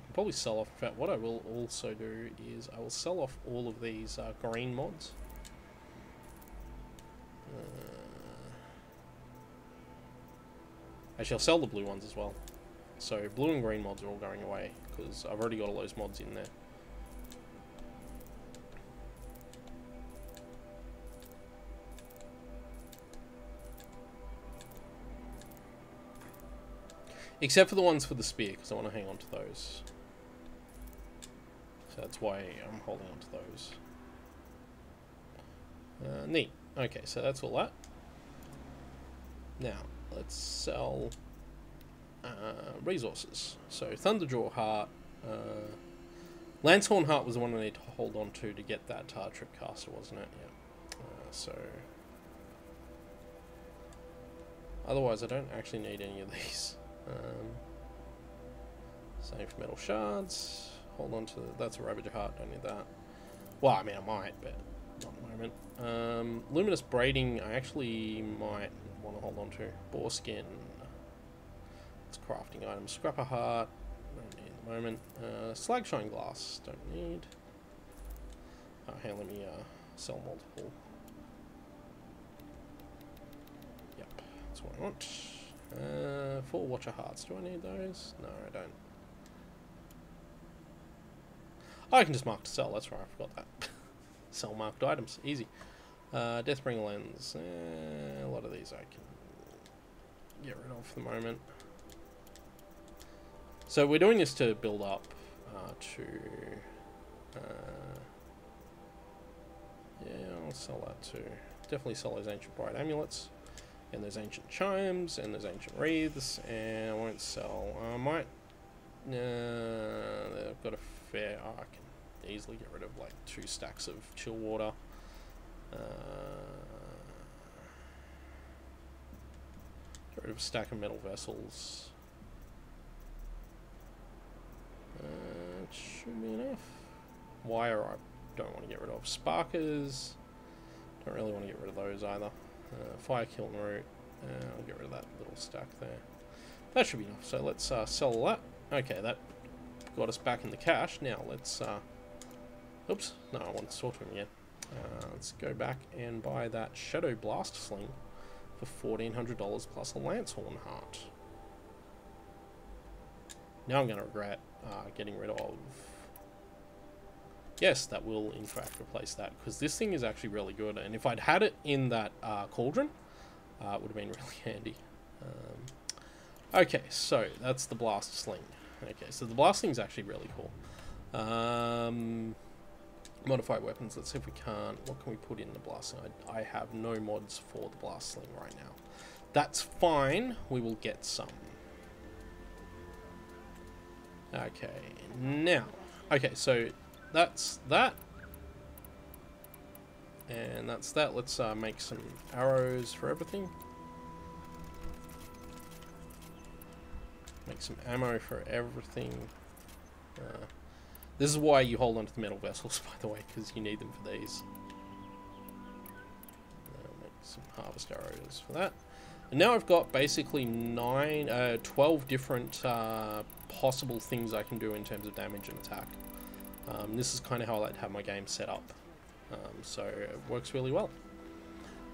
can probably sell off. In fact, what I will also do is I will sell off all of these green mods. Actually, I'll sell the blue ones as well. So blue and green mods are all going away because I've already got all those mods in there. Except for the ones for the spear, because I want to hang on to those. So that's why I'm holding on to those. Neat. Okay, so that's all that. Now, let's sell resources. So, Thunderjaw Heart. Lancehorn Heart was the one I need to hold on to get that Tripcaster, wasn't it? Yeah. So... Otherwise, I don't actually need any of these. Same for metal shards. Hold on to that's a Ravager Heart. Don't need that. Well, I mean I might, but not at the moment. Luminous braiding. I actually might want to hold on to. Boar skin. It's crafting items. Scrapper heart. Don't need at the moment. Slag shine glass. Don't need. Hey, let me sell multiple. Yep, that's what I want. 4 Watcher Hearts. Do I need those? No, I don't. Oh, I can just mark to sell. That's right, I forgot that. Sell marked items. Easy. Deathbringer Lens. A lot of these I can get rid of for the moment. So we're doing this to build up to... yeah, I'll sell that too. Definitely sell those Ancient Bright Amulets. And there's Ancient Chimes, and there's Ancient Wreaths, and I won't sell. I might... I've got a fair... Oh, I can easily get rid of like 2 stacks of chill water. Get rid of a stack of metal vessels. It should be enough. Wire I don't want to get rid of. Sparkers, don't really want to get rid of those either. Fire kiln root, I'll get rid of that little stack there. That should be enough, so let's sell that. Okay, that got us back in the cash. Now let's, oops, no, I want to talk to him again. Let's go back and buy that Shadow Blast Sling for $1,400 plus a Lancehorn Heart. Now I'm going to regret getting rid of... Yes, that will in fact replace that, because this thing is actually really good, and if I'd had it in that cauldron, it would have been really handy. Okay, so that's the Blast Sling. Okay, so the Blast Sling is actually really cool. Modify weapons, let's see if we can't... What can we put in the Blast Sling? I have no mods for the Blast Sling right now. That's fine, we will get some. Okay, now. Okay, so that's that. And that's that. Let's make some arrows for everything. Make some ammo for everything. This is why you hold on to the metal vessels, by the way, because you need them for these. Make some harvest arrows for that. And now I've got basically 12 different possible things I can do in terms of damage and attack. This is kind of how I like to have my game set up. So it works really well.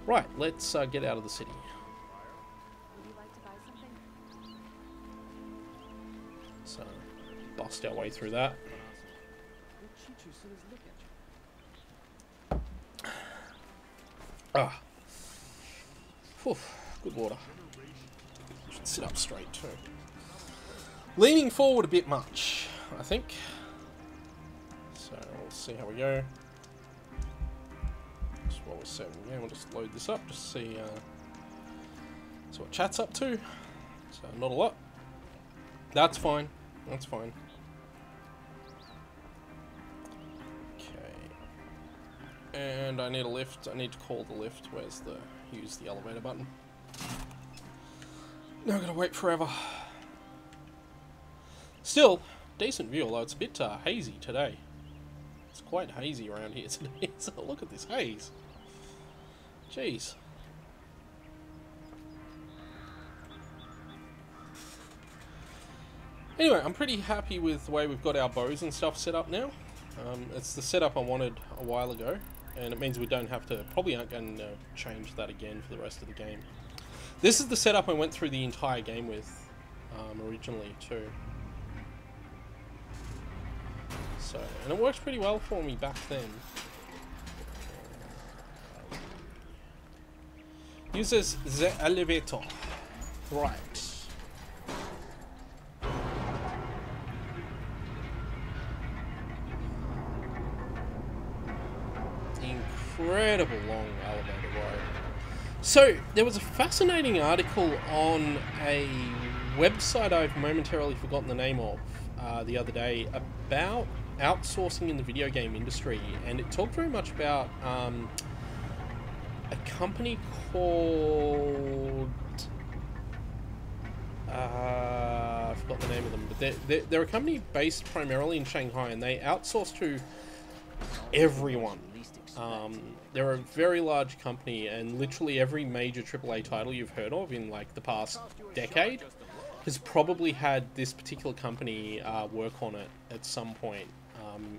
Right, let's get out of the city. Would you like to buy something? So, bust our way through that. Ah. Whew, good water. Should sit up straight too. Leaning forward a bit much, I think. So, we'll see how we go. Just while we're setting, yeah, we'll just load this up, just see what chat's up to. So, not a lot. That's fine. That's fine. And I need a lift. I need to call the lift. Where's the... use the elevator button. Now I've got to wait forever. Still, decent view, although it's a bit hazy today. It's quite hazy around here today. So look at this haze. Jeez. Anyway, I'm pretty happy with the way we've got our bows and stuff set up now. It's the setup I wanted a while ago. And it means we don't have to, probably aren't going to change that again for the rest of the game. This is the setup I went through the entire game with originally too. So, and it works pretty well for me back then. Uses the elevator. Right. Incredible long elevator ride. So, there was a fascinating article on a website I've momentarily forgotten the name of the other day about outsourcing in the video game industry, and it talked very much about a company called... I forgot the name of them, but they're a company based primarily in Shanghai, and they outsource to everyone. They're a very large company, and literally every major AAA title you've heard of in like the past decade has probably had this particular company work on it at some point.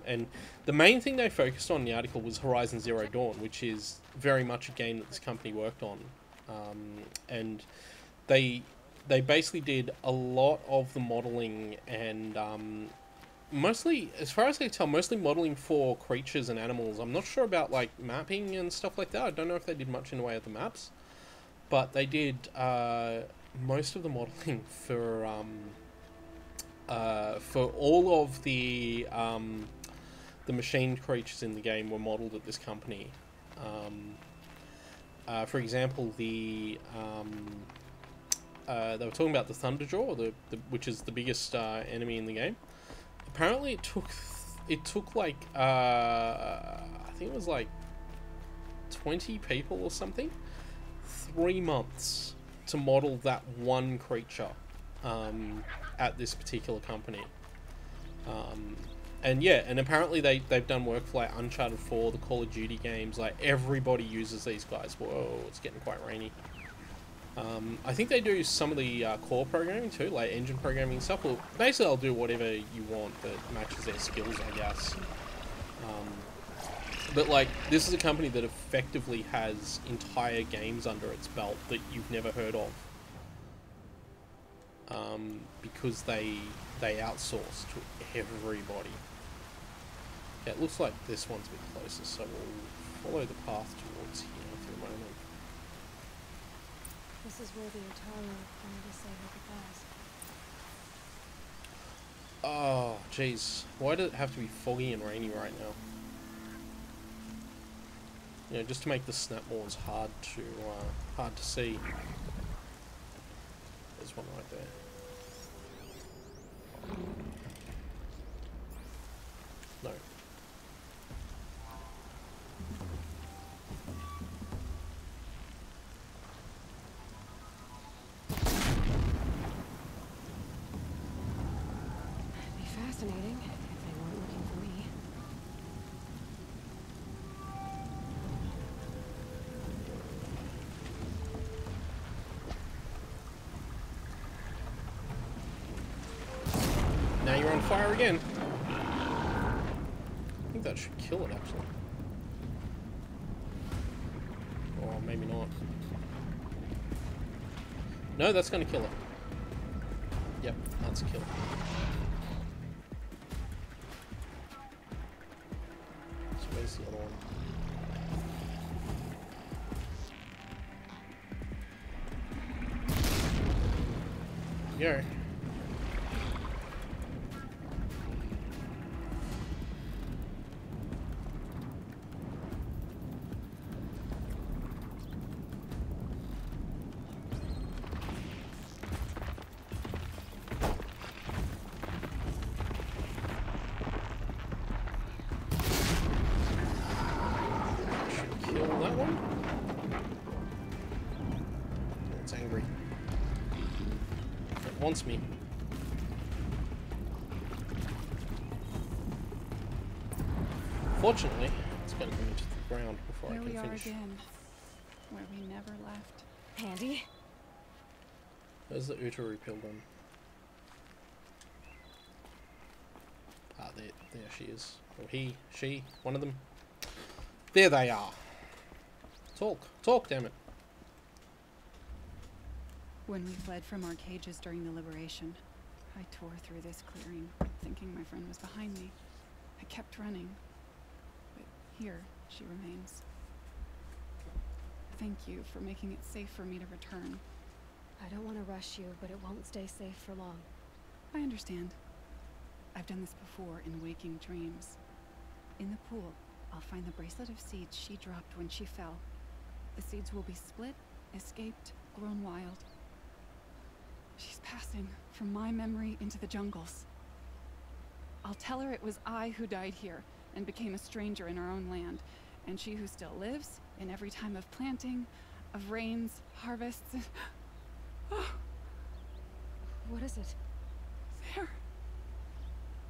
And the main thing they focused on in the article was Horizon Zero Dawn, which is very much a game that this company worked on. And they basically did a lot of the modeling and mostly, as far as I can tell, mostly modeling for creatures and animals. I'm not sure about like mapping and stuff like that. I don't know if they did much in the way of the maps, but they did most of the modeling for all of the machined creatures in the game were modeled at this company. For example, they were talking about the Thunderjaw, which is the biggest enemy in the game. Apparently, it took like I think it was like 20 people or something, 3 months to model that one creature at this particular company. And yeah, and apparently they've done work for like Uncharted 4, the Call of Duty games. Like everybody uses these guys. Whoa, it's getting quite rainy. I think they do some of the core programming too, like engine programming and stuff. Well, basically they'll do whatever you want that matches their skills, I guess. But like, this is a company that effectively has entire games under its belt that you've never heard of. Because they outsource to everybody. Okay, it looks like this one's a bit closer, so we'll follow the path towards here for the moment. This is where the Atari wanted to say her goodbyes. Oh, jeez. Why does it have to be foggy and rainy right now? You know, just to make the snapmores hard to see. There's one right there. No. It'd be fascinating if they weren't looking for me. Now you're on fire again. I think that should kill it, actually. Or maybe not. No, that's going to kill it. Yep, that's a kill. So where's the other one? Go. Kill that one. It's angry. It wants me. Fortunately, it's going to come into the ground before Here I we can are finish. again, where we never left. Handy? Where's the Utari Pilgrim? Ah, there she is. Or he, she, one of them. There they are. Talk, damn it. When we fled from our cages during the liberation, I tore through this clearing, thinking my friend was behind me. I kept running, but here she remains. Thank you for making it safe for me to return. I don't want to rush you, but it won't stay safe for long. I understand. I've done this before in waking dreams. In the pool, I'll find the bracelet of seeds she dropped when she fell. The seeds will be split, escaped, grown wild. She's passing from my memory into the jungles. I'll tell her it was I who died here and became a stranger in our own land, and she who still lives in every time of planting, of rains, harvests. Oh, What is it? there.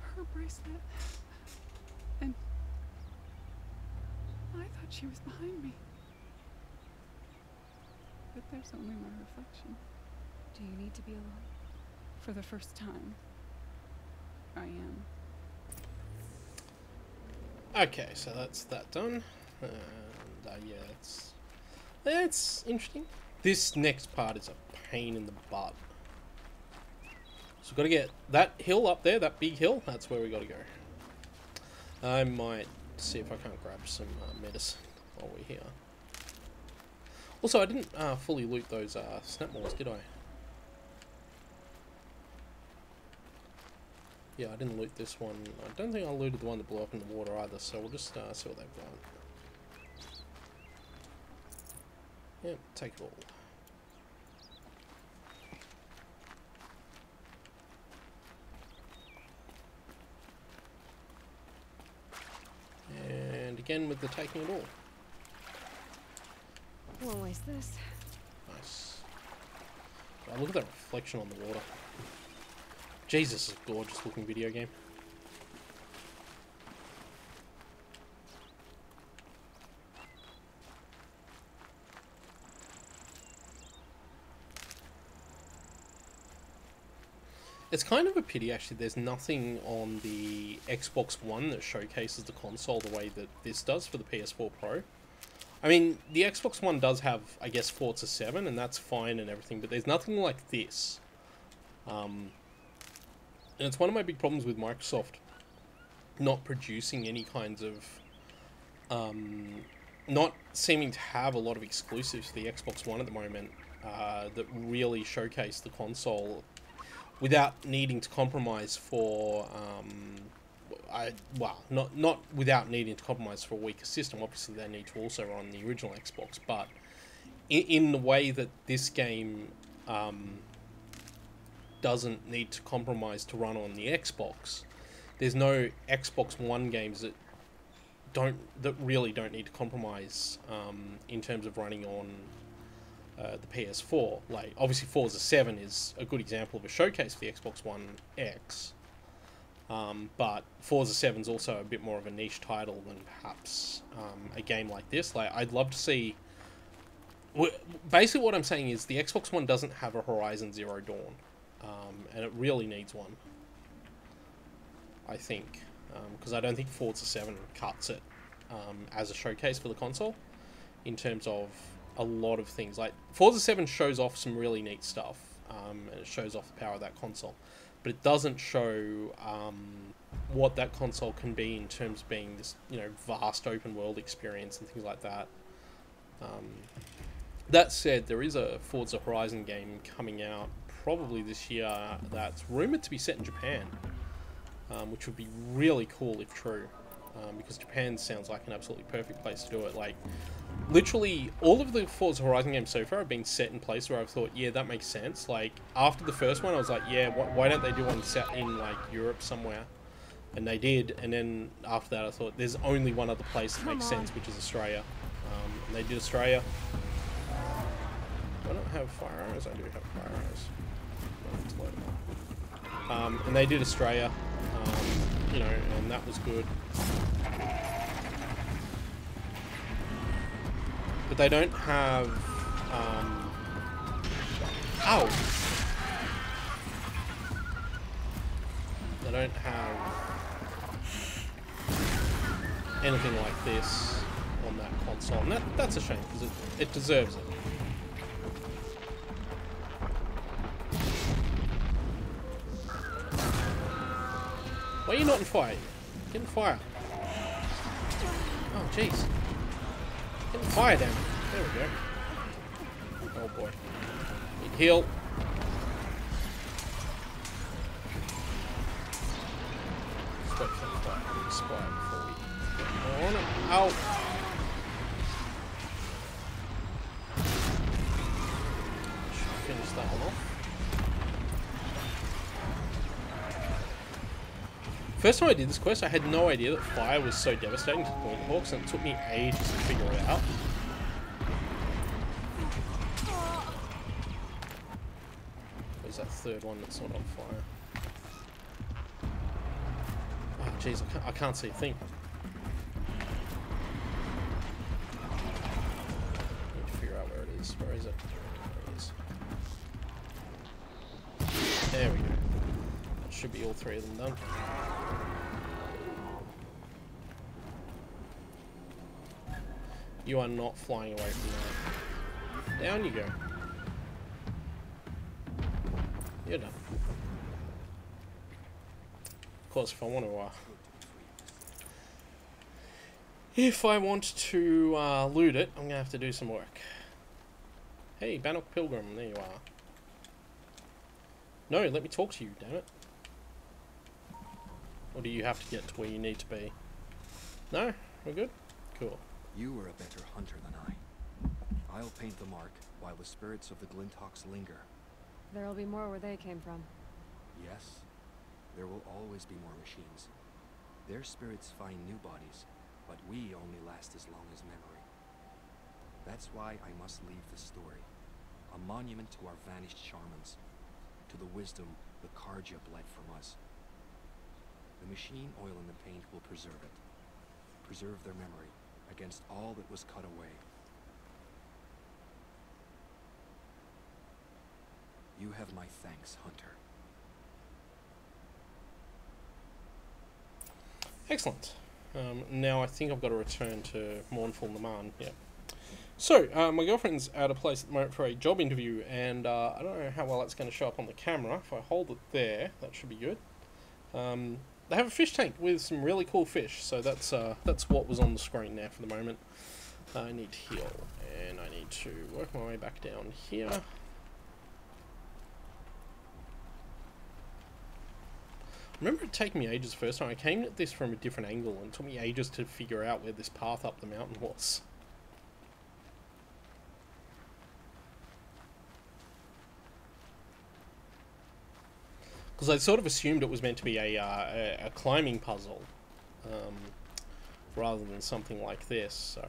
Her bracelet. And I thought she was behind me. But there's only my reflection. Do you need to be alone? For the first time, I am. Okay, so that's that done. And yeah, it's interesting. This next part is a pain in the butt. So we've got to get that hill up there, that big hill. That's where we got to go. I might see if I can't grab some medicine while we're here. Also, I didn't fully loot those snap maws, did I? Yeah, I didn't loot this one. I don't think I looted the one that blew up in the water either, so we'll just see what they've got. Yep, take it all. And again with the taking it all. Won't waste this. Nice. Oh, look at that reflection on the water. Jesus, it's a gorgeous looking video game. It's kind of a pity, actually, there's nothing on the Xbox One that showcases the console the way that this does for the PS4 Pro. I mean, the Xbox One does have, I guess, Forza 7, and that's fine and everything, but there's nothing like this. And it's one of my big problems with Microsoft not producing any kinds of... not seeming to have a lot of exclusives for the Xbox One at the moment that really showcase the console without needing to compromise for... not without needing to compromise for a weaker system. Obviously, they need to also run the original Xbox, but in the way that this game doesn't need to compromise to run on the Xbox, there's no Xbox One games that really don't need to compromise in terms of running on the PS4. Like, obviously Forza 7 is a good example of a showcase for the Xbox One X, but Forza 7 is also a bit more of a niche title than perhaps a game like this. Like, I'd love to see... Basically what I'm saying is the Xbox One doesn't have a Horizon Zero Dawn, and it really needs one, I think, because I don't think Forza 7 cuts it as a showcase for the console in terms of a lot of things. Like, Forza 7 shows off some really neat stuff, and it shows off the power of that console, but it doesn't show what that console can be in terms of being this, you know, vast open world experience and things like that. That said, there is a Forza Horizon game coming out probably this year that's rumoured to be set in Japan, which would be really cool if true, because Japan sounds like an absolutely perfect place to do it. Like, literally, all of the Forza Horizon games so far have been set in places where I've thought, yeah, that makes sense. Like, after the first one, I was like, yeah, why don't they do one set in, like, Europe somewhere? And they did, and then after that I thought, there's only one other place that makes sense, which is Australia. And they did Australia. Do I not have fire arrows? I do have fire arrows. I'll have to load them up. And they did Australia, you know, and that was good. But they don't have... Ow! They don't have anything like this on that console, and that's a shame, because it deserves it. Why are you not in fire? Get in fire. Oh, jeez. Get in fire down. There we go. Oh boy. Need heal. Let's wait for the fire to expire before we get on it. Ow! Should finish that one off. First time I did this quest, I had no idea that fire was so devastating to point hawks, and it took me ages to figure it out. There's that third one that's not on fire. Oh jeez, I can't see a thing. Need to figure out where it is. Where is it? There it is. There we go. That should be all three of them done. You are not flying away from that. Down you go. You're done. Of course, if I want to loot it, I'm gonna have to do some work. Hey, Bannock Pilgrim, there you are. No, let me talk to you, damn it. Or do you have to get to where you need to be? No? We're good? Cool. You were a better hunter than I. I'll paint the mark while the spirits of the Glinthawks linger. There'll be more where they came from. Yes, there will always be more machines. Their spirits find new bodies, but we only last as long as memory. That's why I must leave the story. A monument to our vanished shamans, to the wisdom the Karja bled from us. The machine oil in the paint will preserve it. Preserve their memory against all that was cut away. You have my thanks, Hunter. Excellent. Now I think I've got to return to Mournful Naman. Yeah. So, my girlfriend's at a place at the moment for a job interview, and I don't know how well that's going to show up on the camera. If I hold it there, that should be good. They have a fish tank with some really cool fish, so that's what was on the screen there for the moment. I need to heal, and I need to work my way back down here. I remember it taking me ages the first time. I came at this from a different angle, and it took me ages to figure out where this path up the mountain was. Because I sort of assumed it was meant to be a climbing puzzle, rather than something like this, so...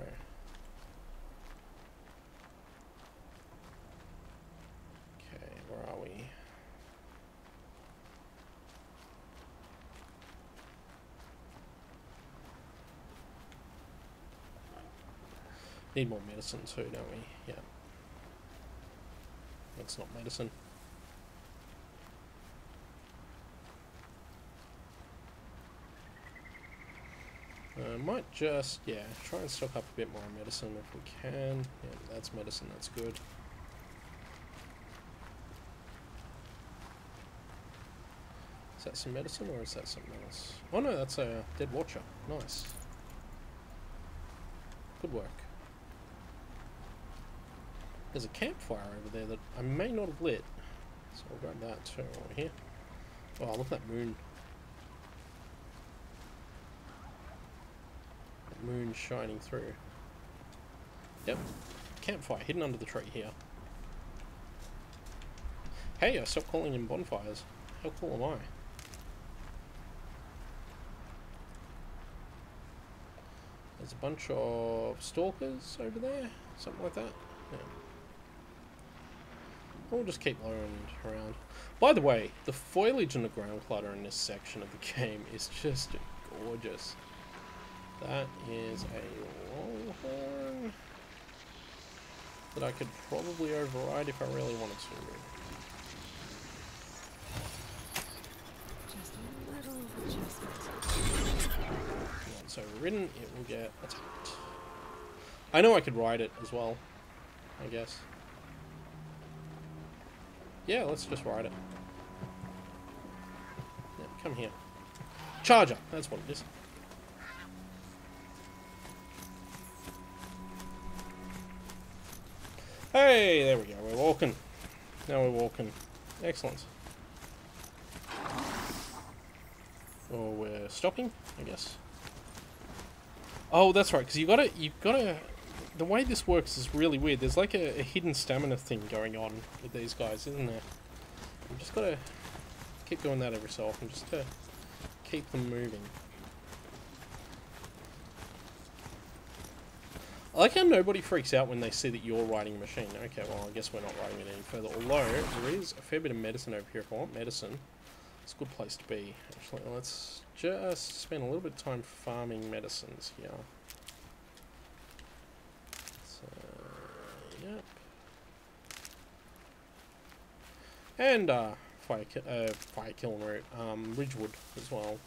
Okay, where are we? Need more medicine too, don't we? Yeah. That's not medicine. Might just, yeah, try and stock up a bit more medicine if we can. Yeah, that's medicine, that's good. Is that some medicine or is that something else? Oh no, that's a dead watcher. Nice. Good work. There's a campfire over there that I may not have lit. So I'll grab that too over here. Oh, look at that moon. Moon shining through. Yep. Campfire hidden under the tree here. Hey, I stopped calling them bonfires. How cool am I? There's a bunch of stalkers over there. Something like that. Yeah. We'll just keep lowering around. By the way, the foliage and the ground clutter in this section of the game is just gorgeous. That is a longhorn that I could probably override if I really wanted to. Just a little adjustment. Once overridden, it will get attacked. I know I could ride it as well, I guess. Yeah, let's just ride it. Yeah, come here. Charger, that's what it is. Hey, there we go, we're walking. Now we're walking. Excellent. Or we're stopping, I guess. Oh, that's right, because you've gotta, the way this works is really weird. There's like a hidden stamina thing going on with these guys, isn't there? You just gotta keep doing that every so often, just to keep them moving. I like how nobody freaks out when they see that you're riding a machine. Okay, well, I guess we're not riding it any further. Although, there is a fair bit of medicine over here. If I want medicine, it's a good place to be. Actually, let's just spend a little bit of time farming medicines here. So, yep. And, fire killing root. Ridgewood as well.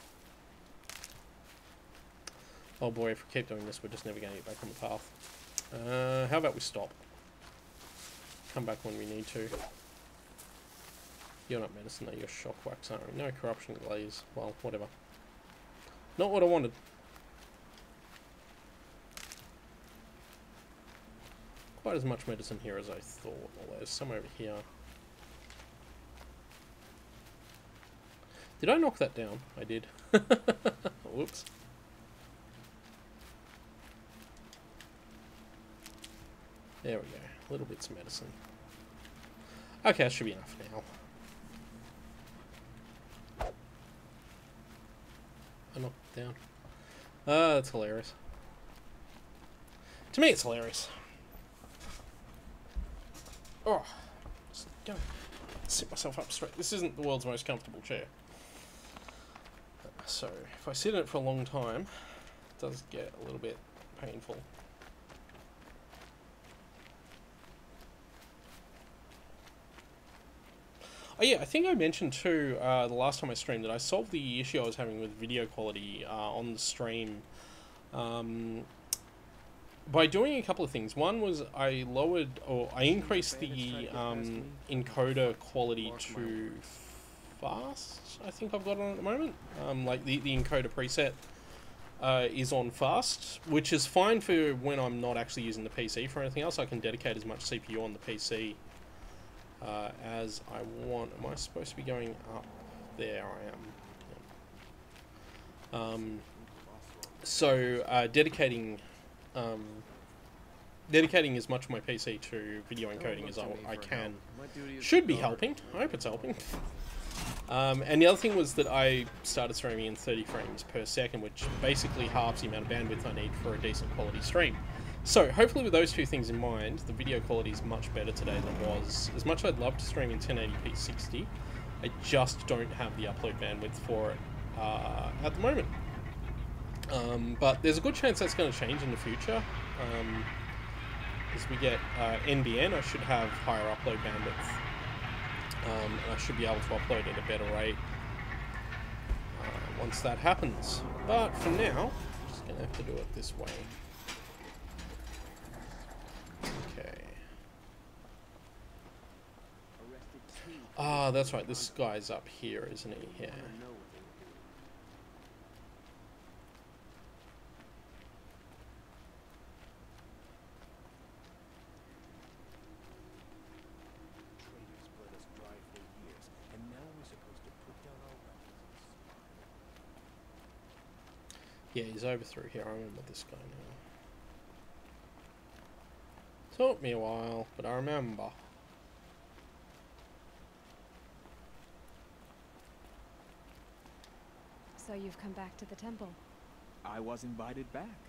Oh boy, if we keep doing this, we're just never going to get back on the path. How about we stop? Come back when we need to. You're not medicine though, you're shock wax, aren't you? No corruption glaze. Well, whatever. Not what I wanted. Quite as much medicine here as I thought. Although there's some over here. Did I knock that down? I did. Whoops. There we go. Little bits of medicine. Okay, that should be enough now. I knocked it down. That's hilarious. To me, it's hilarious. Oh, just go sit myself up straight. This isn't the world's most comfortable chair. So, if I sit in it for a long time, it does get a little bit painful. Oh yeah, I think I mentioned too the last time I streamed that I solved the issue I was having with video quality on the stream by doing a couple of things. One was I increased the encoder quality to fast. I think I've got it on at the moment. Like the encoder preset is on fast, which is fine for when I'm not actually using the PC for anything else. I can dedicate as much CPU on the PC as I want. Am I supposed to be going up? There I am. So dedicating as much of my PC to video encoding as I can should be helping. I hope it's helping. And the other thing was that I started streaming in 30 frames per second, which basically halves the amount of bandwidth I need for a decent quality stream. So hopefully with those two things in mind, the video quality is much better today than it was. As much as I'd love to stream in 1080p 60, I just don't have the upload bandwidth for it at the moment. But there's a good chance that's going to change in the future. As we get NBN, I should have higher upload bandwidth. And I should be able to upload at a better rate once that happens. But for now, I'm just going to have to do it this way. Okay. Ah, that's right. This guy's up here, isn't he? Yeah. Yeah, he's over through here. I remember this guy now. Took me a while, but I remember. So you've come back to the temple. I was invited back.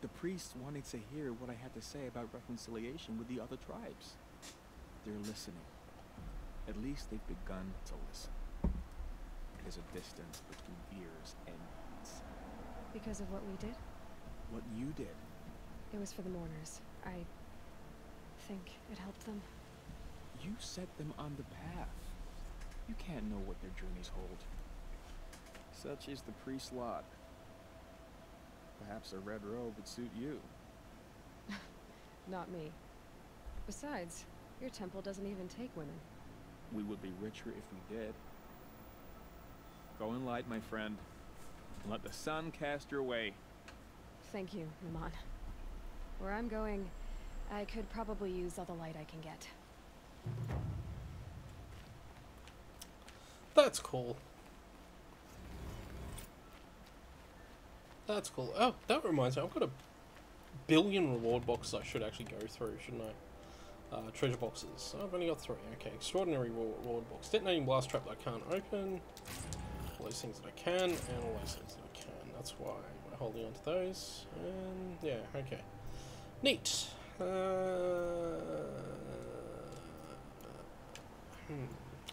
The priests wanted to hear what I had to say about reconciliation with the other tribes. They're listening. At least they've begun to listen. There's a distance between ears and minds. Because of what we did? What you did. It was for the mourners. I think it helped them. You set them on the path. You can't know what their journeys hold. Such is the priest's lot. Perhaps a red robe would suit you. Not me. Besides, your temple doesn't even take women. We would be richer if we did. Go in light, my friend. And let the sun cast your way. Thank you, Naman. Where I'm going, I could probably use all the light I can get. That's cool. That's cool. Oh, that reminds me. I've got a billion reward boxes I should actually go through, shouldn't I? Treasure boxes. I've only got 3. Okay, extraordinary reward box. Detonating blast trap that I can't open. All those things that I can, and all those things that I can. That's why we're holding on to those. And yeah, okay. Neat.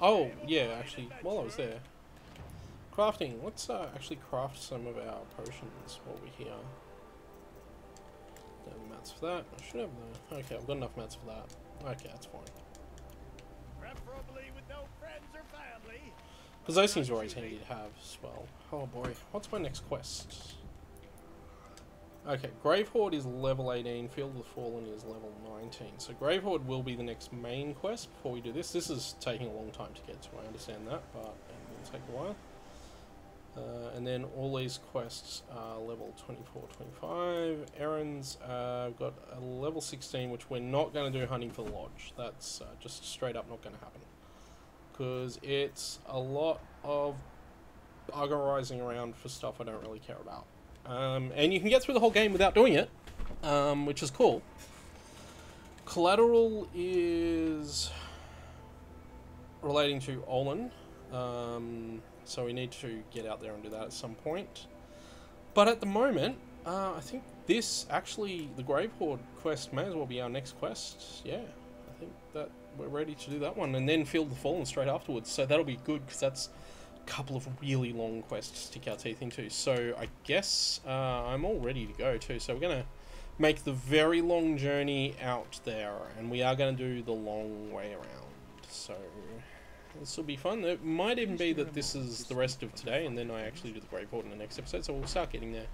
Oh, yeah, actually, while I was there. Crafting. Let's actually craft some of our potions while we're here. Don't have mats for that. I should have the... Okay, I've got enough mats for that. Okay, that's fine. Preferably with no friends or family. Because those things are always handy to have as well. Oh boy, what's my next quest? Okay, Grave Horde is level 18, Field of the Fallen is level 19. So Grave Horde will be the next main quest before we do this. This is taking a long time to get to, I understand that, but it will take a while. And then all these quests are level 24, 25. Errands, I've got a level 16, which we're not going to do hunting for the lodge. That's just straight up not going to happen. Because it's a lot of buggerizing around for stuff I don't really care about. And you can get through the whole game without doing it, which is cool. Collateral is relating to Olin. So we need to get out there and do that at some point. But at the moment, I think this, actually, the Grave Horde quest may as well be our next quest. Yeah, I think that we're ready to do that one. And then Field of the Fallen straight afterwards. So that'll be good, because that's a couple of really long quests to stick our teeth into. So I guess I'm all ready to go too. So we're going to make the very long journey out there. And we are going to do the long way around. So... this will be fun. It might even be that this is the rest of today, and then I actually do the Grave Horde in the next episode, so we'll start getting there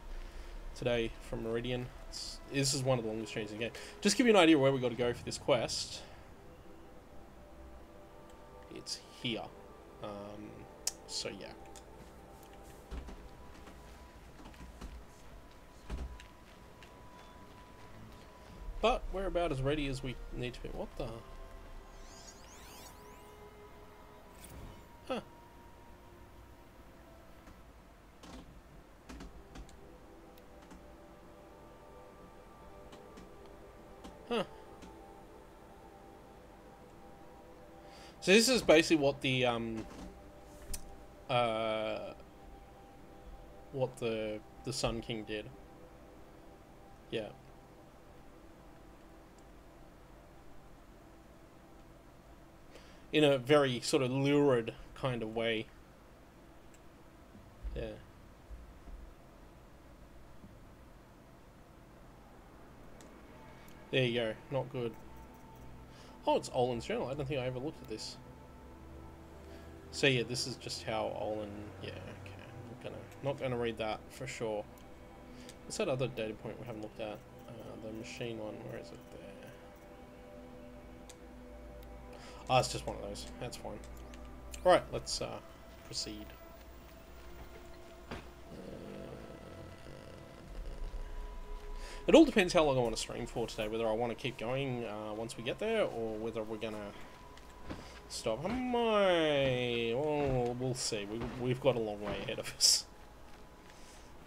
today from Meridian. This is one of the longest journeys in the game. Just to give you an idea where we got to go for this quest. It's here. So yeah. But we're about as ready as we need to be. What the... Huh. Huh. So this is basically what the what the Sun King did. Yeah. In a very sort of lurid kind of way. Yeah. There you go. Not good. Oh, it's Olin's journal. I don't think I ever looked at this. So yeah, this is just how Olin... Yeah, okay. Not gonna read that for sure. What's that other data point we haven't looked at? The machine one. Where is it? There. Oh, it's just one of those. That's fine. Alright, let's proceed. It all depends how long I want to stream for today, whether I want to keep going once we get there, or whether we're going to stop. Well, we'll see. We've got a long way ahead of us.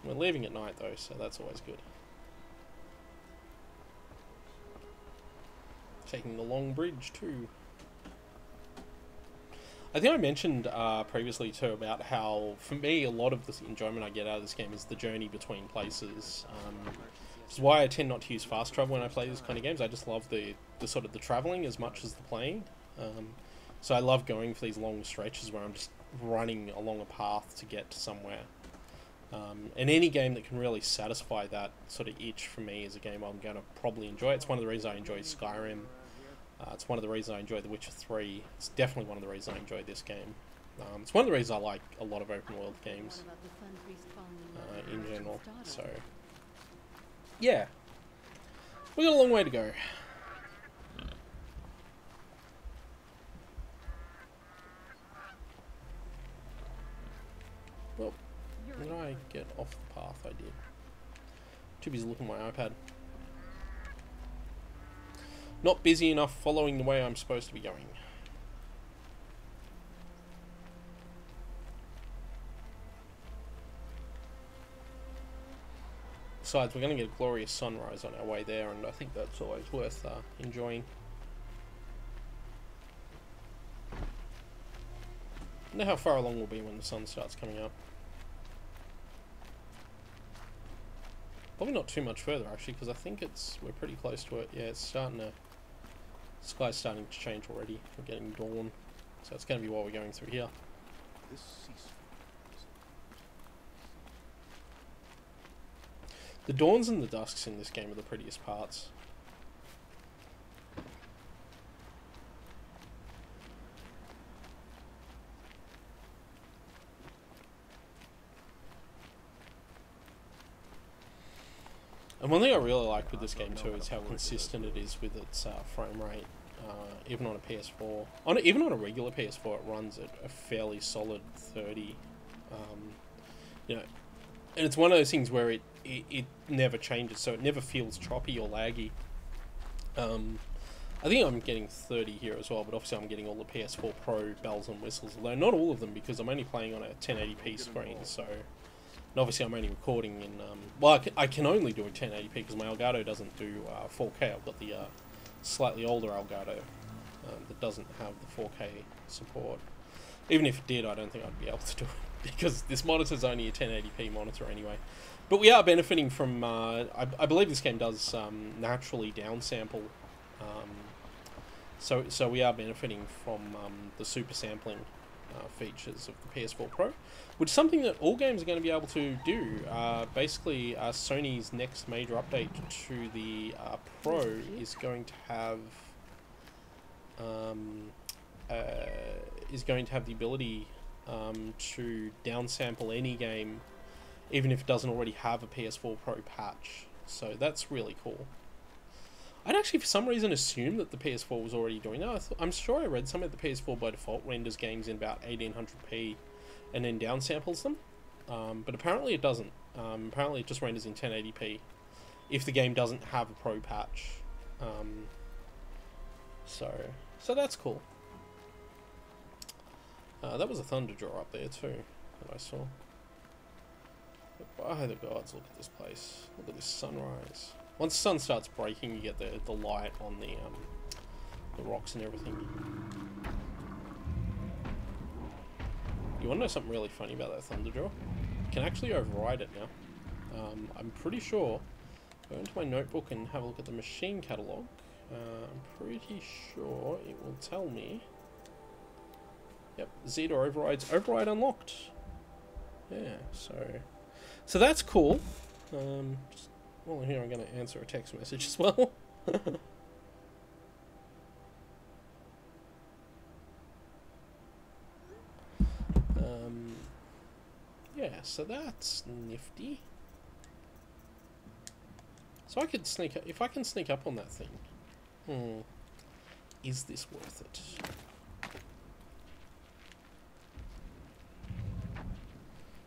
We're leaving at night though, so that's always good. Taking the long bridge too. I think I mentioned previously too about how, for me, a lot of the enjoyment I get out of this game is the journey between places. Which is why I tend not to use fast travel when I play these kind of games. I just love the sort of the travelling as much as the playing. So I love going for these long stretches where I'm just running along a path to get to somewhere. And any game that can really satisfy that sort of itch for me is a game I'm going to probably enjoy. It's one of the reasons I enjoy Skyrim. It's one of the reasons I enjoy The Witcher 3. It's definitely one of the reasons I enjoy this game. It's one of the reasons I like a lot of open world games in general. So, yeah. We got a long way to go. Well, did I get off the path? I did. Too busy looking at my iPad. Not busy enough following the way I'm supposed to be going. Besides, we're going to get a glorious sunrise on our way there, and I think that's always worth enjoying. I wonder how far along we'll be when the sun starts coming up. Probably not too much further actually, because I think we're pretty close to it. Yeah, it's starting to... Sky's starting to change already. We're getting dawn. So it's going to be while we're going through here. The dawns and the dusks in this game are the prettiest parts. And one thing I really like with this game too is how consistent it is with its frame rate. Even on a PS4, even on a regular PS4, it runs at a fairly solid 30. You know, and it's one of those things where it never changes, so it never feels choppy or laggy. I think I'm getting 30 here as well, but obviously I'm getting all the PS4 Pro bells and whistles, although not all of them because I'm only playing on a 1080p screen, so... And obviously I'm only recording in... well, I can only do a 1080p because my Elgato doesn't do 4K. I've got the slightly older Elgato that doesn't have the 4K support. Even if it did, I don't think I'd be able to do it because this monitor's only a 1080p monitor anyway. But we are benefiting from... I believe this game does naturally downsample. So we are benefiting from the super sampling features of the PS4 Pro, which is something that all games are going to be able to do. Basically, Sony's next major update to the Pro is going to have the ability to downsample any game, even if it doesn't already have a PS4 Pro patch. So that's really cool. I'd actually, for some reason, assume that the PS4 was already doing that. I'm sure I read somewhere that the PS4 by default renders games in about 1800p and then downsamples them. But apparently it doesn't. Apparently it just renders in 1080p if the game doesn't have a Pro patch. So that's cool. That was a thunder draw up there too that I saw. But by the gods, look at this place. Look at this sunrise. Once the sun starts breaking, you get the light on the rocks and everything. You want to know something really funny about that Thunderjaw? You can actually override it now. I'm pretty sure. Go into my notebook and have a look at the machine catalog. I'm pretty sure it will tell me. Yep, Z door overrides. Override unlocked. Yeah, so that's cool. Well, here I'm going to answer a text message as well. Yeah, so that's nifty. So I could sneak up, if I can sneak up on that thing. Is this worth it?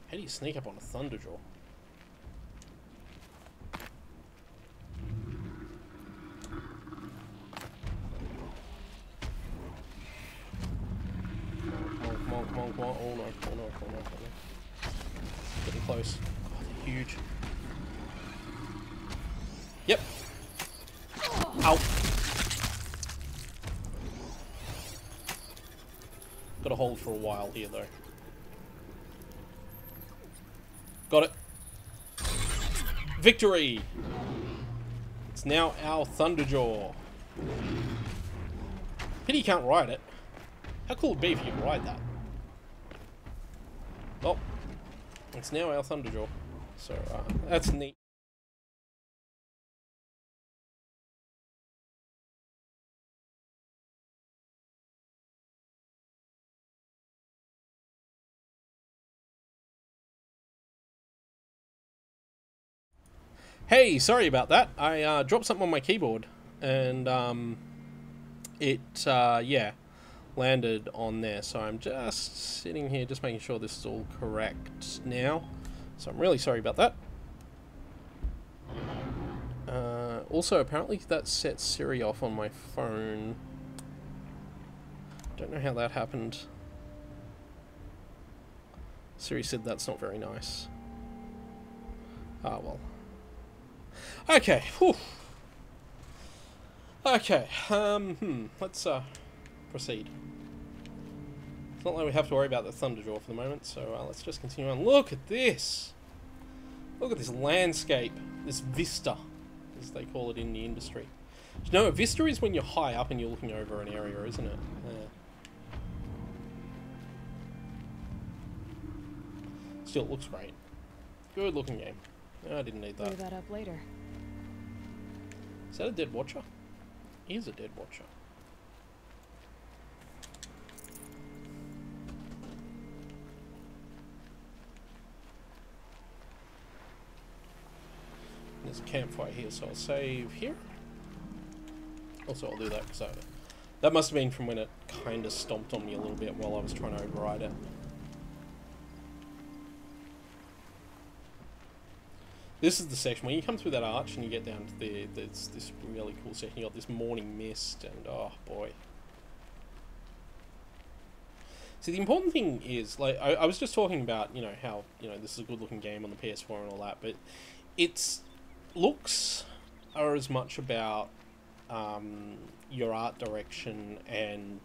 How do you sneak up on a Thunderjaw? Come on. Oh no. Getting close. God, they're huge. Yep. Ow. Gotta hold for a while here though. Got it. Victory! It's now our Thunderjaw. Pity you can't ride it. How cool would it be if you could ride that? Oh. It's now our Thunderjaw. So, that's neat. Hey, sorry about that. I dropped something on my keyboard, and yeah, landed on there. So I'm just sitting here, just making sure this is all correct now. So I'm really sorry about that. Also, apparently that sets Siri off on my phone. Don't know how that happened. Siri said that's not very nice. Ah, well. Okay, whew. Okay, let's proceed. It's not like we have to worry about the Thunderjaw for the moment, so let's just continue on. Look at this! Look at this landscape, this vista, as they call it in the industry. No, a vista is when you're high up and you're looking over an area, isn't it? Yeah. Still, it looks great. Good looking game. No, I didn't need that. Clear that up later. Is that a dead watcher? He is a dead watcher. There's a campfire here, so I'll save here. Also, I'll do that because that must have been from when it kind of stomped on me a little bit while I was trying to override it. This is the section where you come through that arch and you get down to there's this really cool section. You got this morning mist and oh boy. See, the important thing is, like, I was just talking about, you know, how, you know, this is a good looking game on the PS4 and all that, but its looks are as much about your art direction and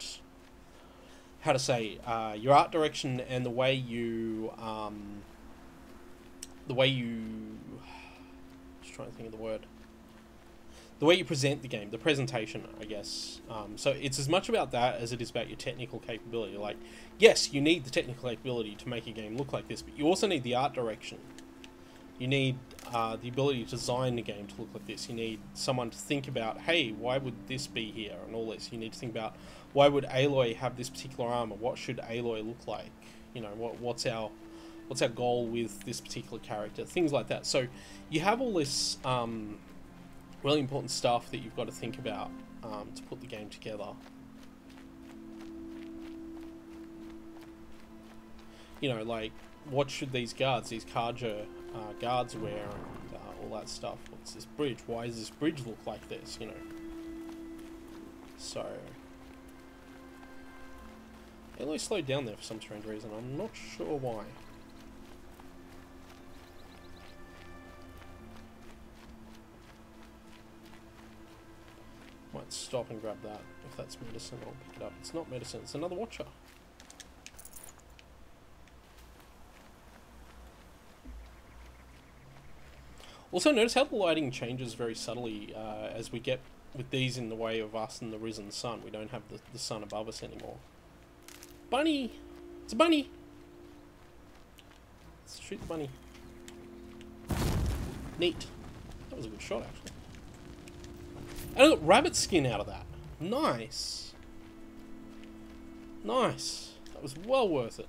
how to say, your art direction and the way you just trying to think of the word. The way you present the game, the presentation, I guess. So it's as much about that as it is about your technical capability. Like, yes, you need the technical capability to make a game look like this, but you also need the art direction. You need the ability to design the game to look like this. You need someone to think about, hey, why would this be here, and all this. You need to think about, why would Aloy have this particular armor? What should Aloy look like? You know, what's our goal with this particular character? Things like that. So you have all this really important stuff that you've got to think about to put the game together. You know, like, what should these guards, these Karja guards wear, and all that stuff. What's this bridge? Why does this bridge look like this, you know? So Aloy slowed down there for some strange reason. I'm not sure why. Might stop and grab that. If that's medicine, I'll pick it up. It's not medicine, it's another watcher. Also, notice how the lighting changes very subtly as we get with these in the way of us and the risen sun. We don't have the sun above us anymore. Bunny! It's a bunny! Let's shoot the bunny. Neat. That was a good shot, actually. And I got rabbit skin out of that. Nice. Nice. That was well worth it.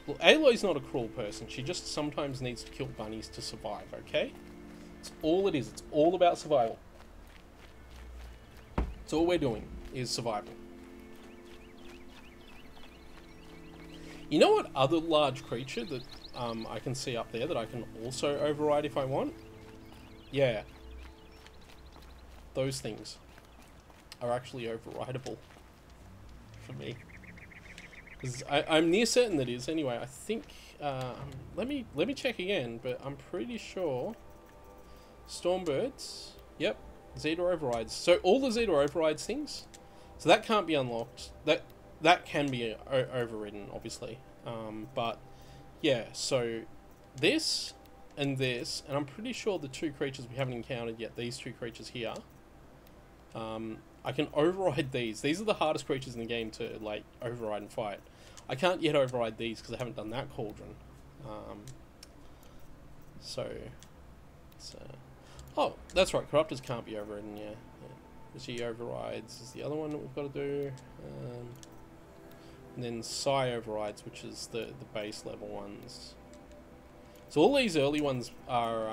Well, Aloy's not a cruel person. She just sometimes needs to kill bunnies to survive, okay? That's all it is. It's all about survival. That's all we're doing, is survival. You know what other large creature that I can see up there that I can also override if I want? Yeah. Those things are actually overrideable for me. Because I'm near certain that it is. Anyway, I think... let me check again, but I'm pretty sure... Stormbirds. Yep. Zeta overrides. So all the Zeta overrides things. So that can't be unlocked. That can be overridden, obviously. But yeah, so this and this, and I'm pretty sure the two creatures we haven't encountered yet, these two creatures here, I can override these. These are the hardest creatures in the game to like override and fight. I can't yet override these because I haven't done that cauldron. Oh, that's right. Corruptors can't be overridden. Yeah. She overrides is the other one that we've got to do. And then Psi overrides, which is the base level ones. So all these early ones are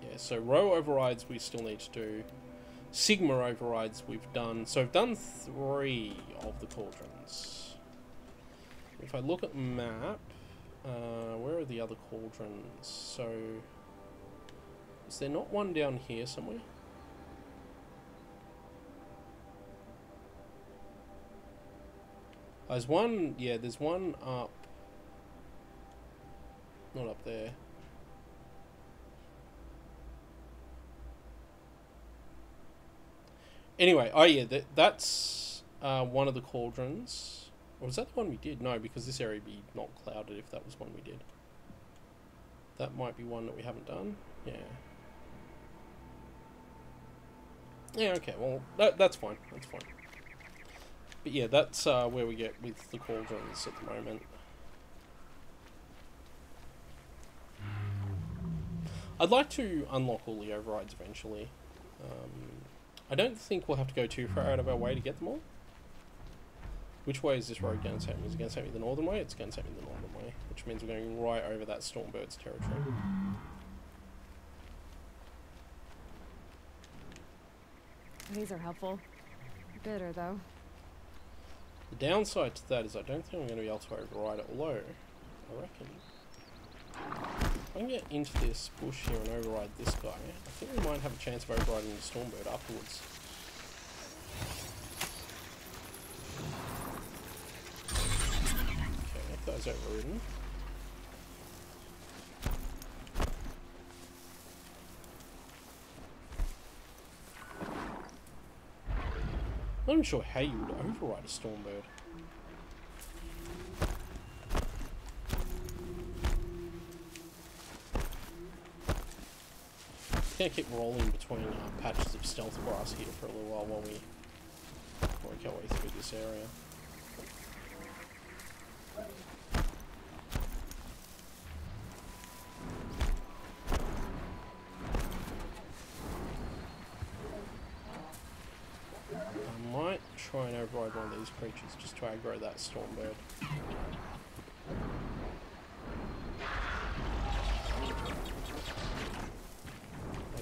yeah. So Rho overrides we still need to do. Sigma overrides we've done. So I've done 3 of the cauldrons. If I look at the map, where are the other cauldrons? So is there not one down here somewhere? There's one, yeah, there's one up. Not up there. Anyway, oh yeah, that's one of the cauldrons. Or was that the one we did? No, because this area would be not clouded if that was one we did. That might be one that we haven't done. Yeah. Yeah, okay, well, that's fine. That's fine. But yeah, that's where we get with the cauldrons at the moment. I'd like to unlock all the overrides eventually. I don't think we'll have to go too far out of our way to get them all. Which way is this road going to take me? Is it going to take me the northern way? It's going to take me the northern way, which means we're going right over that Stormbird's territory. These are helpful. Bitter, though. The downside to that is I don't think I'm going to be able to override it, although I reckon if I can get into this bush here and override this guy, I think we might have a chance of overriding the Stormbird afterwards. Okay, that guy's overridden. I'm not even sure how you would override a Stormbird. I'm gonna keep rolling between patches of stealth grass here for a little while while we work our way through this area. I might try and override one of these creatures just to aggro that Stormbird.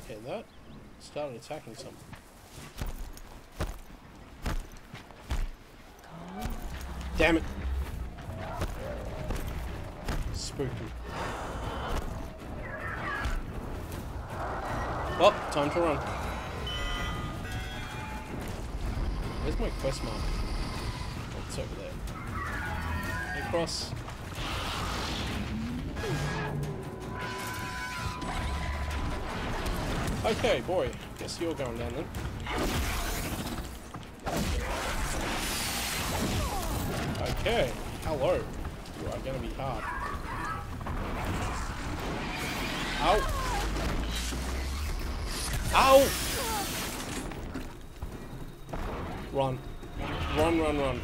Okay, that started attacking something. Damn it! Spooky. Well, time to run. Where's my quest mark? Oh, it's over there. Across. Okay, boy. Guess you're going down then. Okay, hello. You are gonna be hard. Ow! Ow! Run. Run, run, run.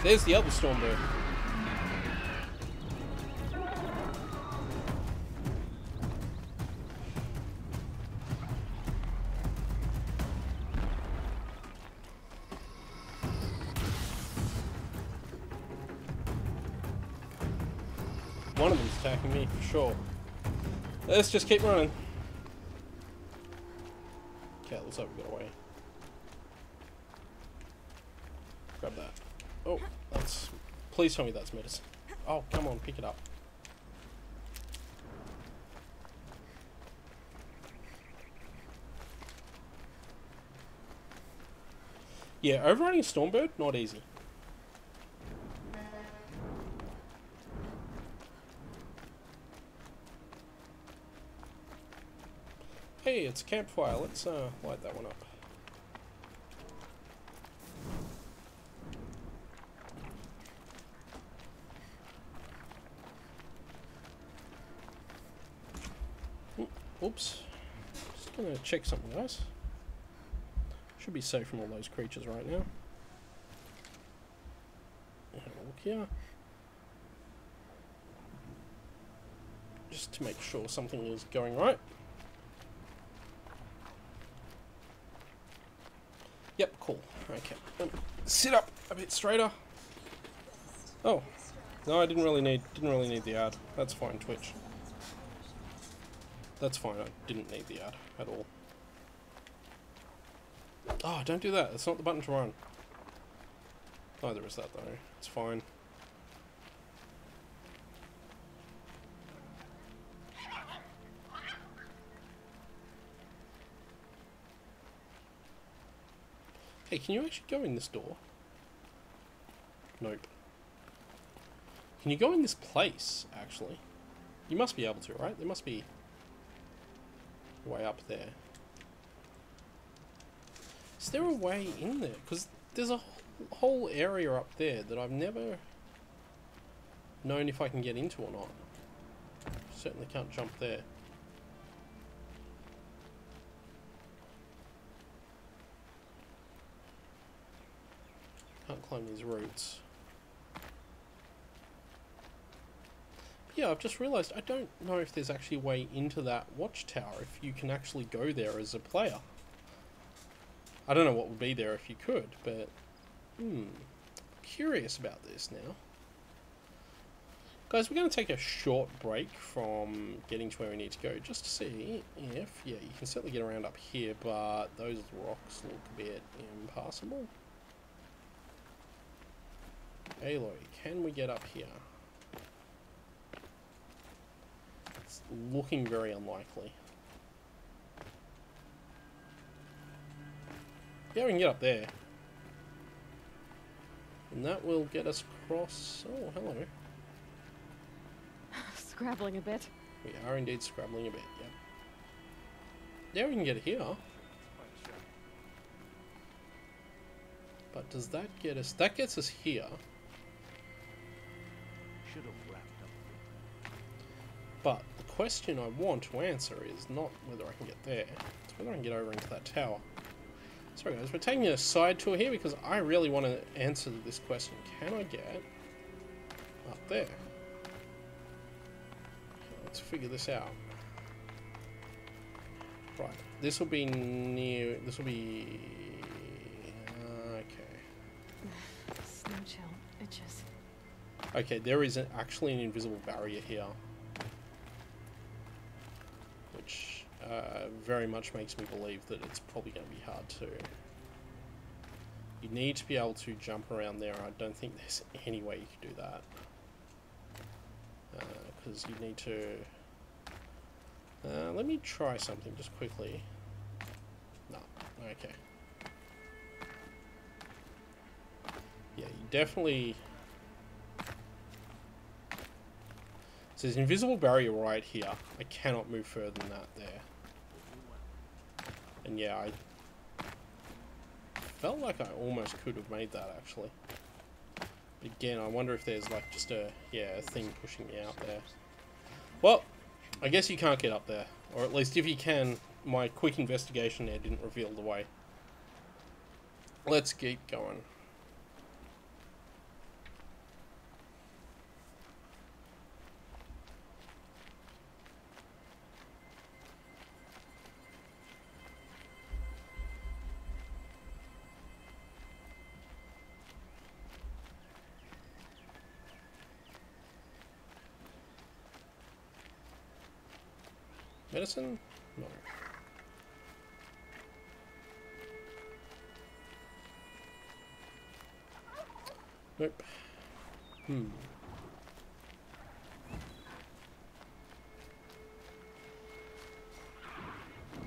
There's the other Stormbird. One of them's attacking me for sure. Let's just keep running. Okay, looks like we got away. Grab that. Oh, that's... Please tell me that's medicine. Oh, come on, pick it up. Yeah, overriding a Stormbird, not easy. Hey, it's a campfire. Let's light that one up. Oops. Just gonna check something, guys. Should be safe from all those creatures right now. Have a look here. Just to make sure something is going right. Yep, cool. Okay. Sit up a bit straighter. Oh. No, I didn't really need the ad. That's fine, Twitch. That's fine, I didn't need the ad at all. Oh, don't do that. That's not the button to run. Neither is that, though. It's fine. Hey, can you actually go in this door? Nope. Can you go in this place, actually? You must be able to, right? There must be a way up there. Is there a way in there? Because there's a whole area up there that I've never known if I can get into or not. Certainly can't jump there. Can't climb these roots. But yeah, I've just realised I don't know if there's actually a way into that watchtower, if you can actually go there as a player. I don't know what would be there if you could, but curious about this now. Guys, we're going to take a short break from getting to where we need to go, just to see if, yeah, you can certainly get around up here, but those rocks look a bit impassable. Aloy, can we get up here? It's looking very unlikely. Yeah, we can get up there. And that will get us across... Oh, hello. Scrabbling a bit. We are indeed scrabbling a bit, yep. Yeah, we can get here. But does that get us... That gets us here. Should have wrapped up. But the question I want to answer is not whether I can get there. It's whether I can get over into that tower. Sorry guys, we're taking a side tour here because I really want to answer this question. Can I get up there? Okay, let's figure this out. Right, this will be near... This will be... okay. Snow chill. Itches. Okay, there is actually an invisible barrier here. Which very much makes me believe that it's probably going to be hard to... You need to be able to jump around there. I don't think there's any way you could do that. Because you need to... let me try something just quickly. No, okay. Yeah, you definitely... there's an invisible barrier right here. I cannot move further than that there. And yeah, I felt like I almost could have made that actually. Again, I wonder if there's like just a thing pushing me out there. Well, I guess you can't get up there. Or at least if you can, my quick investigation there didn't reveal the way. Let's keep going. Medicine? No. Nope.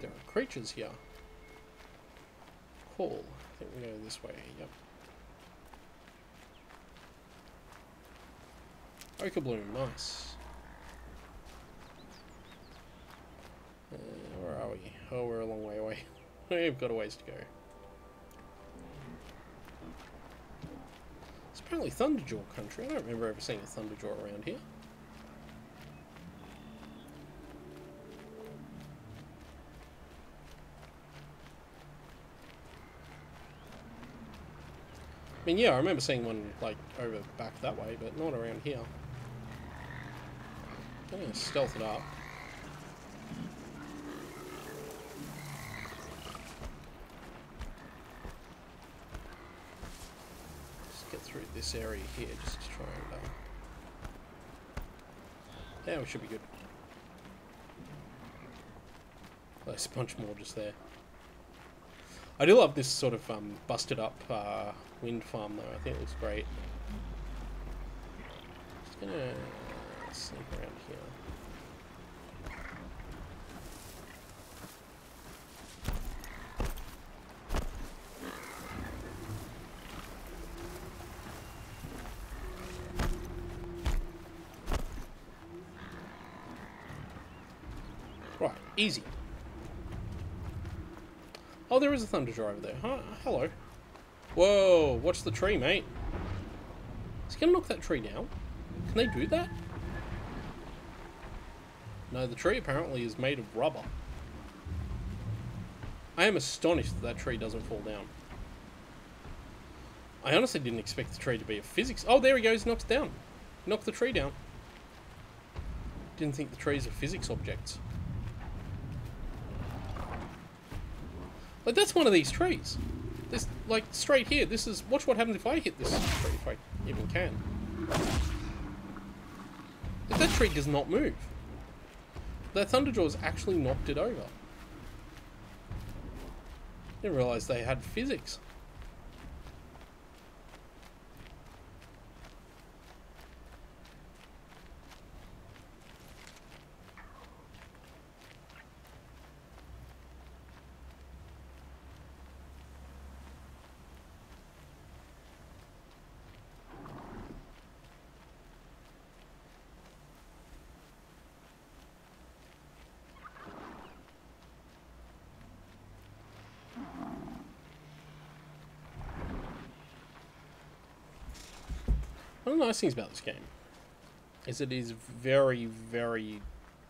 There are creatures here. Cool. I think we go this way. Yep. Ochre bloom. Nice. Where are we? Oh, we're a long way away. We've got a ways to go. It's apparently Thunderjaw country. I don't remember ever seeing a Thunderjaw around here. I mean, yeah, I remember seeing one, like, over back that way, but not around here. I'm gonna stealth it up. Through this area here just to try and yeah, we should be good. There's a bunch more just there. I do love this sort of busted up wind farm though. I think it looks great. Just gonna sneak around here. Easy. Oh, there is a Thunderjaw over there. Huh? Hello. Whoa, watch the tree, mate. Is he gonna knock that tree down? Can they do that? No, the tree apparently is made of rubber. I am astonished that that tree doesn't fall down. I honestly didn't expect the tree to be a physics... Oh, there he goes, knocks down. Knocked the tree down. Didn't think the trees are physics objects. Like, that's one of these trees. This, like, straight here. This is... Watch what happens if I hit this tree, if I even can. If that tree does not move. That Thunderjaw's actually knocked it over. Didn't realise they had physics. One of the nice things about this game is it is very, very...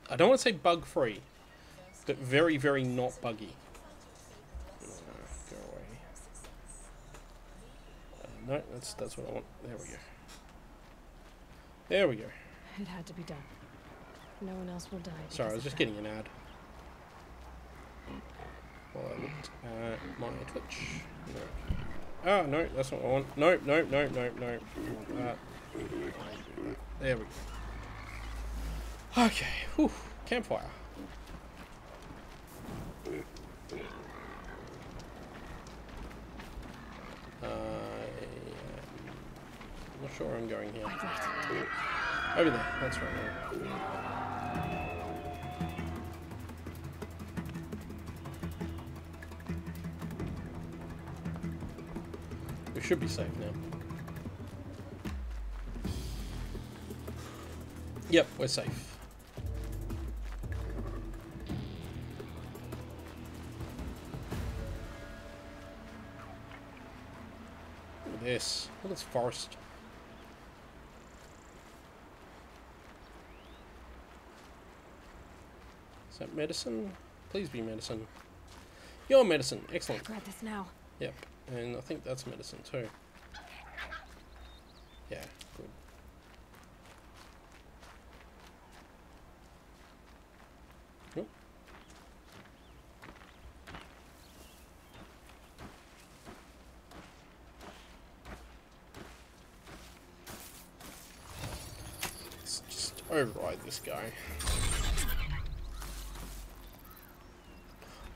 I don't want to say bug-free, but very, very not buggy. Go away. No, that's what I want. There we go. There we go. It had to be done. No one else will die. Sorry, I was just getting an ad. While I looked at my Twitch. No. Oh, no, that's not what I want. No, no, no, no, no. I want that. There we go. Okay, whew. Campfire. I'm not sure where I'm going here. Over there, that's right. We should be safe now. Yep, we're safe. Look at this. Look at this forest. Is that medicine? Please be medicine. Your medicine. Excellent. Grab this now. Yep. And I think that's medicine too. Yeah, good. Nope. Let's just override this guy.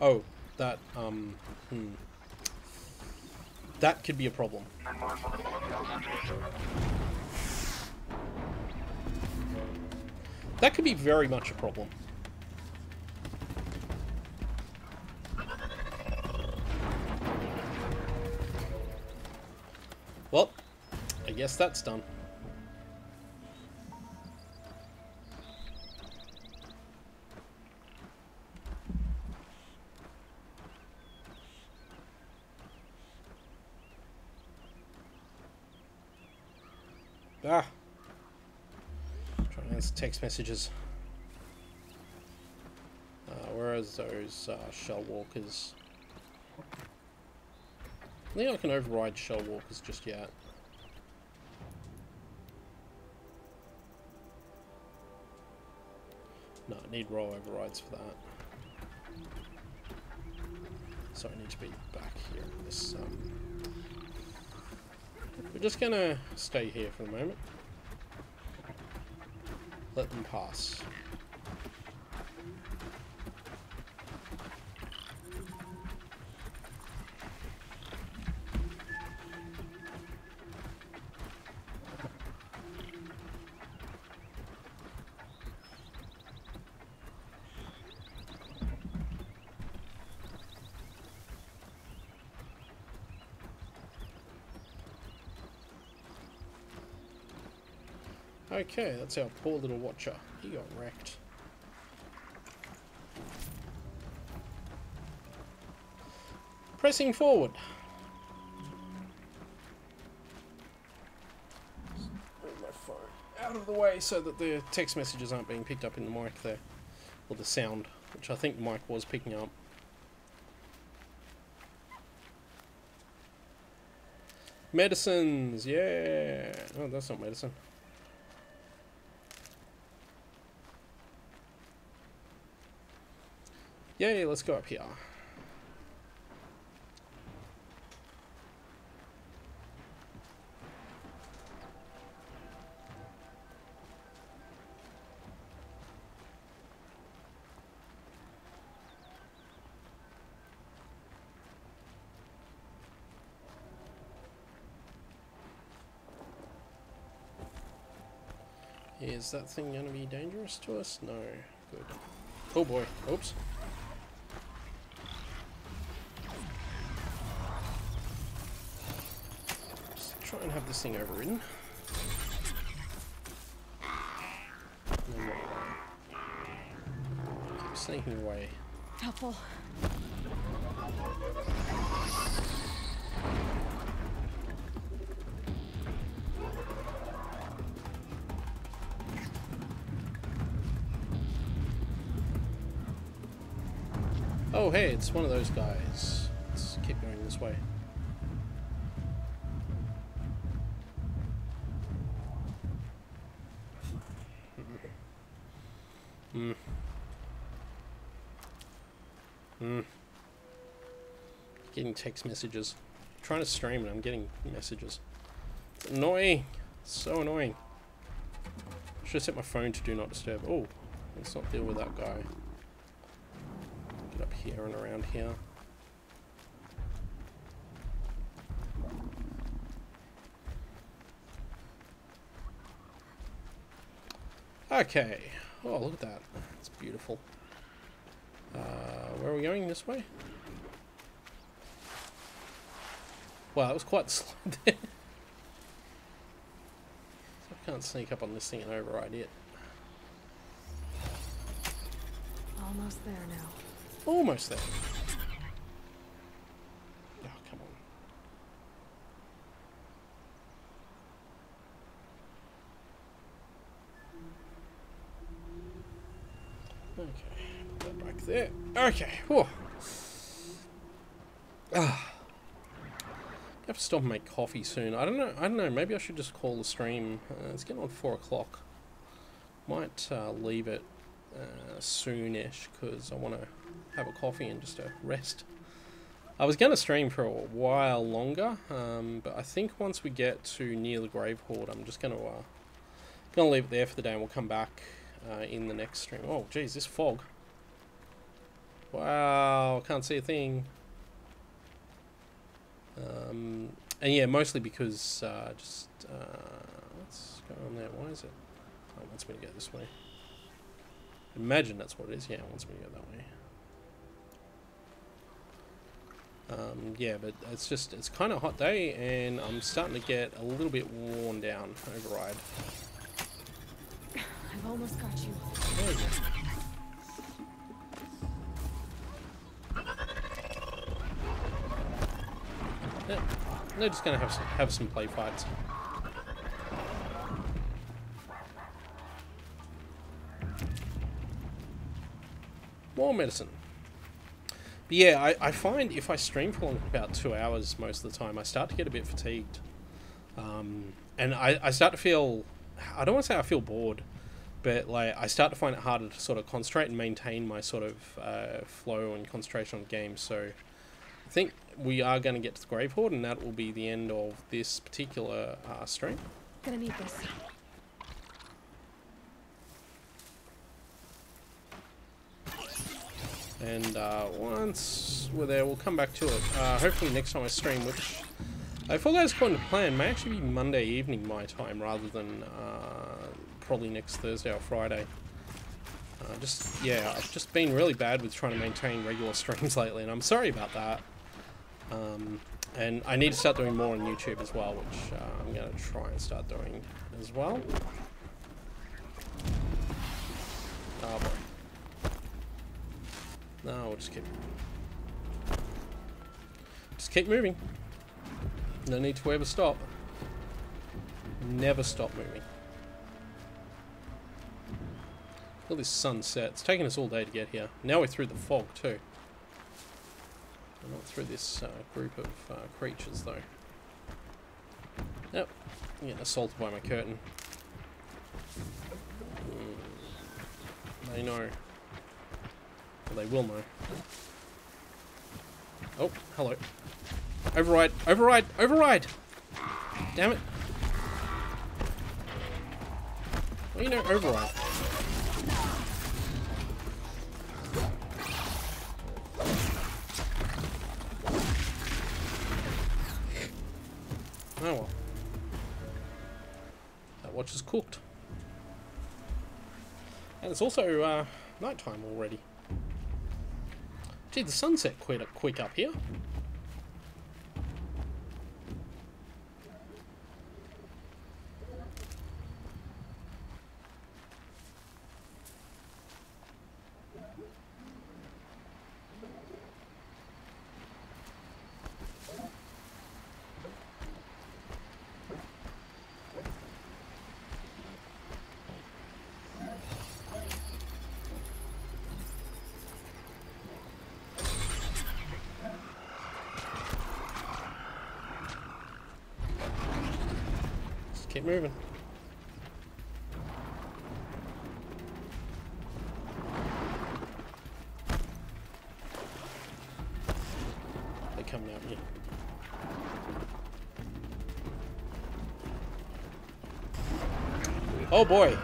Oh, that, that could be a problem. That could be very much a problem. Well, I guess that's done. Ah! Trying to answer text messages. Where are those shell walkers? I think I can override shell walkers just yet. No, I need roll overrides for that. So I need to be back here in this. We're just gonna stay here for the moment. Let them pass. Okay, that's our poor little watcher. He got wrecked. Pressing forward. Move my phone out of the way so that the text messages aren't being picked up in the mic there. Or the sound, which I think the mic was picking up. Medicines, yeah! Oh, that's not medicine. Yay, let's go up here. Is that thing going to be dangerous to us? No. Good. Oh boy. Oops. Just try and have this thing overridden. Keep sneaking away. Helpful. Oh hey, it's one of those guys. Let's keep going this way. Getting text messages. I'm trying to stream and I'm getting messages. It's annoying. So annoying. Should have set my phone to do not disturb. Oh, let's not deal with that guy. Get up here and around here. Okay. Oh, look at that. It's beautiful. Where are we going? This way? Wow, that was quite slow there. So I can't sneak up on this thing and override it. Almost there now. Almost there. Oh, come on. Okay, put that back there. Okay, whew. Have to stop and make coffee soon. I don't know. Maybe I should just call the stream. It's getting on 4 o'clock. Might leave it soonish because I want to have a coffee and just a rest. I was going to stream for a while longer, but I think once we get to near the Grave Hoard, I'm just going to leave it there for the day, and we'll come back in the next stream. Oh, geez, this fog! Wow, can't see a thing. And yeah, mostly because let's go on there. Why is it? Oh, it wants me to go this way. Imagine that's what it is. Yeah, it wants me to go that way. Yeah, but it's kind of a hot day, and I'm starting to get a little bit worn down. Override. I've almost got you. There we go. Yeah, they're just gonna have some play fights. More medicine. But yeah, I find if I stream for about 2 hours most of the time, I start to get a bit fatigued. And I start to feel, I don't want to say I feel bored, but like I start to find it harder to sort of concentrate and maintain my sort of flow and concentration on the game. So I think we are going to get to the Grave Hoard, and that will be the end of this particular stream. Gonna need this. And once we're there, we'll come back to it. Hopefully next time I stream, which if all goes according to plan, may actually be Monday evening my time rather than probably next Thursday or Friday. Yeah, I've just been really bad with trying to maintain regular streams lately, and I'm sorry about that. And I need to start doing more on YouTube as well, which I'm going to try and start doing as well. Oh boy. No, we'll just keep moving. No need to ever stop. Never stop moving. Look at this sunset. It's taken us all day to get here. Now we're through the fog too. We're not through this group of creatures though. Yep. I'm getting assaulted by my curtain. They know. Well, they will know. Oh, hello. Override! Override! Override! Damn it. Well, you know, override. Oh well. That watch is cooked. And it's also night time already. Gee, the sunset quick up here. Keep moving. They're coming at me. Oh boy.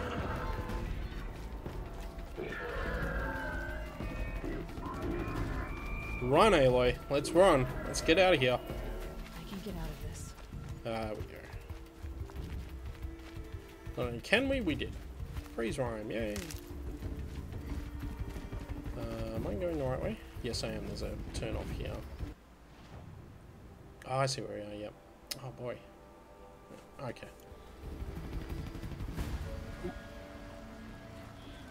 Run, Aloy. Let's run. Let's get out of here. I can get out of this. There we go. Can we? We did. Freeze rhyme, yay. Am I going the right way? Yes, I am. There's a turn off here. Oh, I see where we are, yep. Oh, boy. Okay. I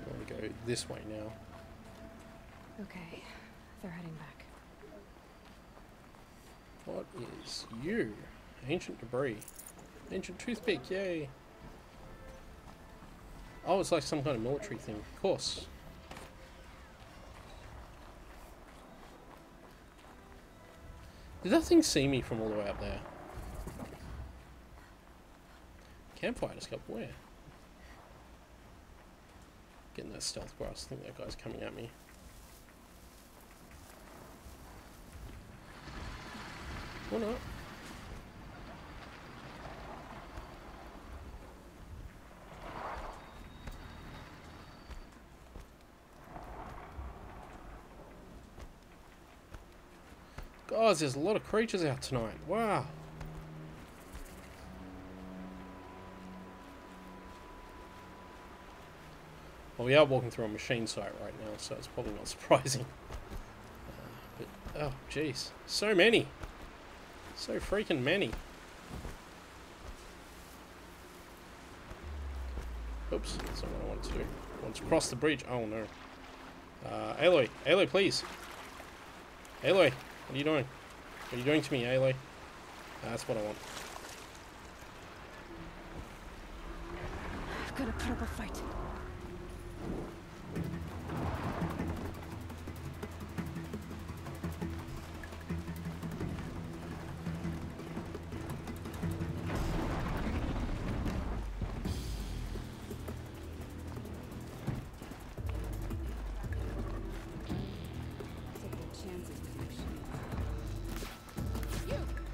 want to go this way now. Okay, they're heading back. What is you? Ancient debris. Ancient toothpick, yay! Oh, it's like some kind of military thing. Of course. Did that thing see me from all the way up there? Campfire discovered where? Getting that stealth grass. I think that guy's coming at me. Or not. Guys, there's a lot of creatures out tonight. Wow. Well, we are walking through a machine site right now, so it's probably not surprising. But, oh, jeez. So many. So freaking many. Oops, that's not what I wanted to do. I wanted to cross the bridge. Oh, no. Aloy. Aloy, please. Aloy, what are you doing? What are you doing to me, Aloy? That's what I want. I've got to put up a fight.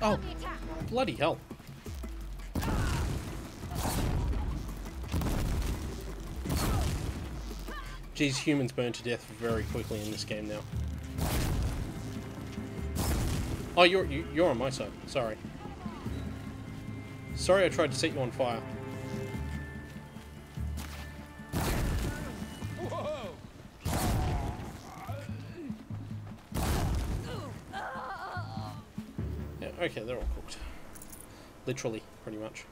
Oh, bloody hell. Geez, humans burn to death very quickly in this game now. Oh, you're on my side. Sorry. Sorry I tried to set you on fire. Okay, they're all cooked. Literally, pretty much.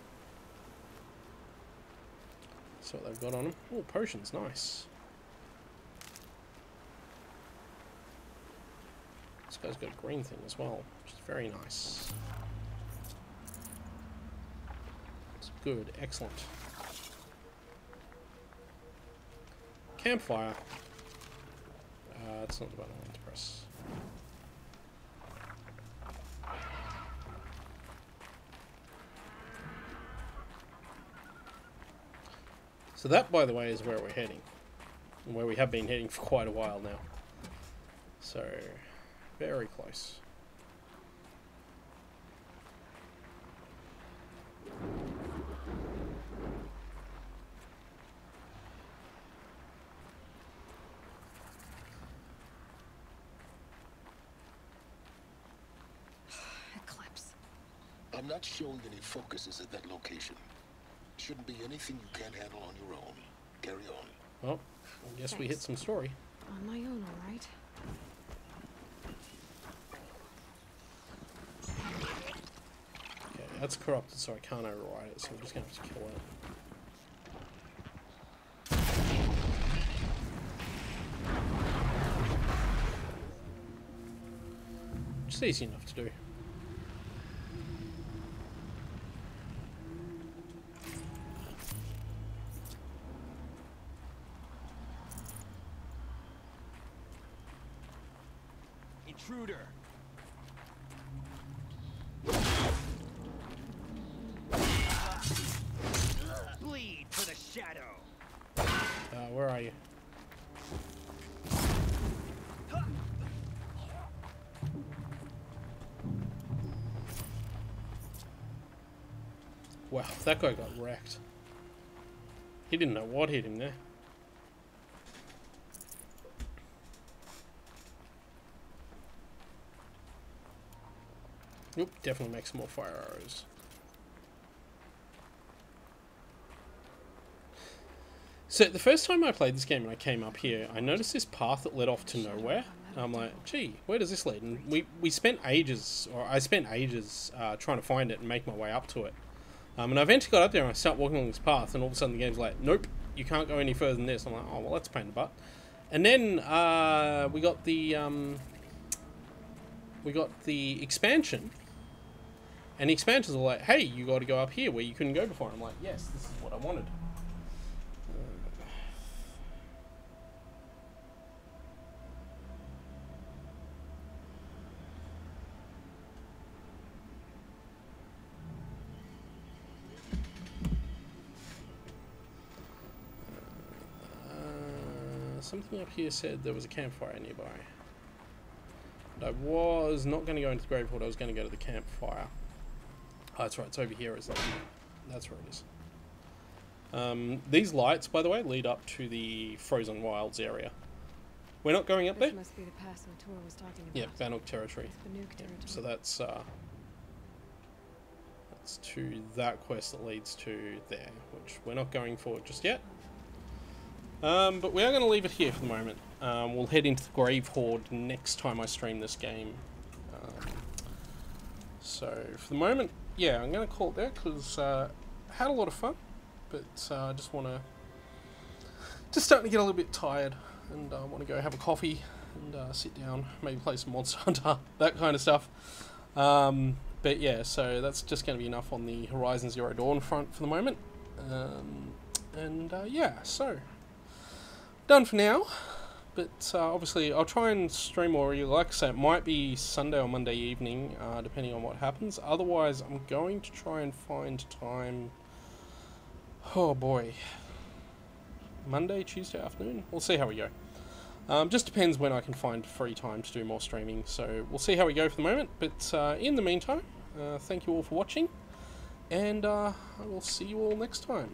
So what they've got on them. Oh, potions, nice. This guy's got a green thing as well, which is very nice. It's good, excellent. Campfire. It's not the button I want to press. So that, by the way, is where we're heading. And where we have been heading for quite a while now. So, very close. Eclipse. I'm not showing any focuses at that location. Shouldn't be anything you can't handle on your own. Carry on. Well, I guess we hit some story. On my own, all right. Okay, that's corrupted, so I can't override it, so we're just going to have to kill it. Which is easy enough to do. Intruder. Bleed for the shadow. Where are you? Wow, that guy got wrecked. He didn't know what hit him there. Oop, definitely make some more fire arrows. So the first time I played this game and I came up here, I noticed this path that led off to nowhere. And I'm like, gee, where does this lead? And we spent ages, or I spent ages trying to find it and make my way up to it. And I eventually got up there and I start walking along this path and all of a sudden the game's like, nope, you can't go any further than this. I'm like, oh, well, that's a pain in the butt. And then we got the expansion, and the expansions are like, hey, you got to go up here where you couldn't go before. I'm like, yes, this is what I wanted. Something up here said there was a campfire nearby. But I was not going to go into the grave horde, I was going to go to the campfire. Oh, that's right, it's over here, isn't it? That's where it is. These lights, by the way, lead up to the Frozen Wilds area. We're not going up there? This must be the pass O'Toole was talking about. Yeah, Bannock territory. Bannock territory. So that's to that quest that leads to there, which we're not going for just yet. But we are going to leave it here for the moment. We'll head into the Grave Horde next time I stream this game. So for the moment, yeah, I'm going to call it there because I had a lot of fun, but I just want to... Just starting to get a little bit tired, and I want to go have a coffee and sit down, maybe play some Monster Hunter, that kind of stuff. But yeah, so that's just going to be enough on the Horizon Zero Dawn front for the moment. Yeah, so... done for now, but obviously I'll try and stream more. Like I say, it might be Sunday or Monday evening, depending on what happens. Otherwise, I'm going to try and find time. Oh boy, Monday, Tuesday afternoon. We'll see how we go. Just depends when I can find free time to do more streaming. So we'll see how we go for the moment. But in the meantime, thank you all for watching, and I will see you all next time.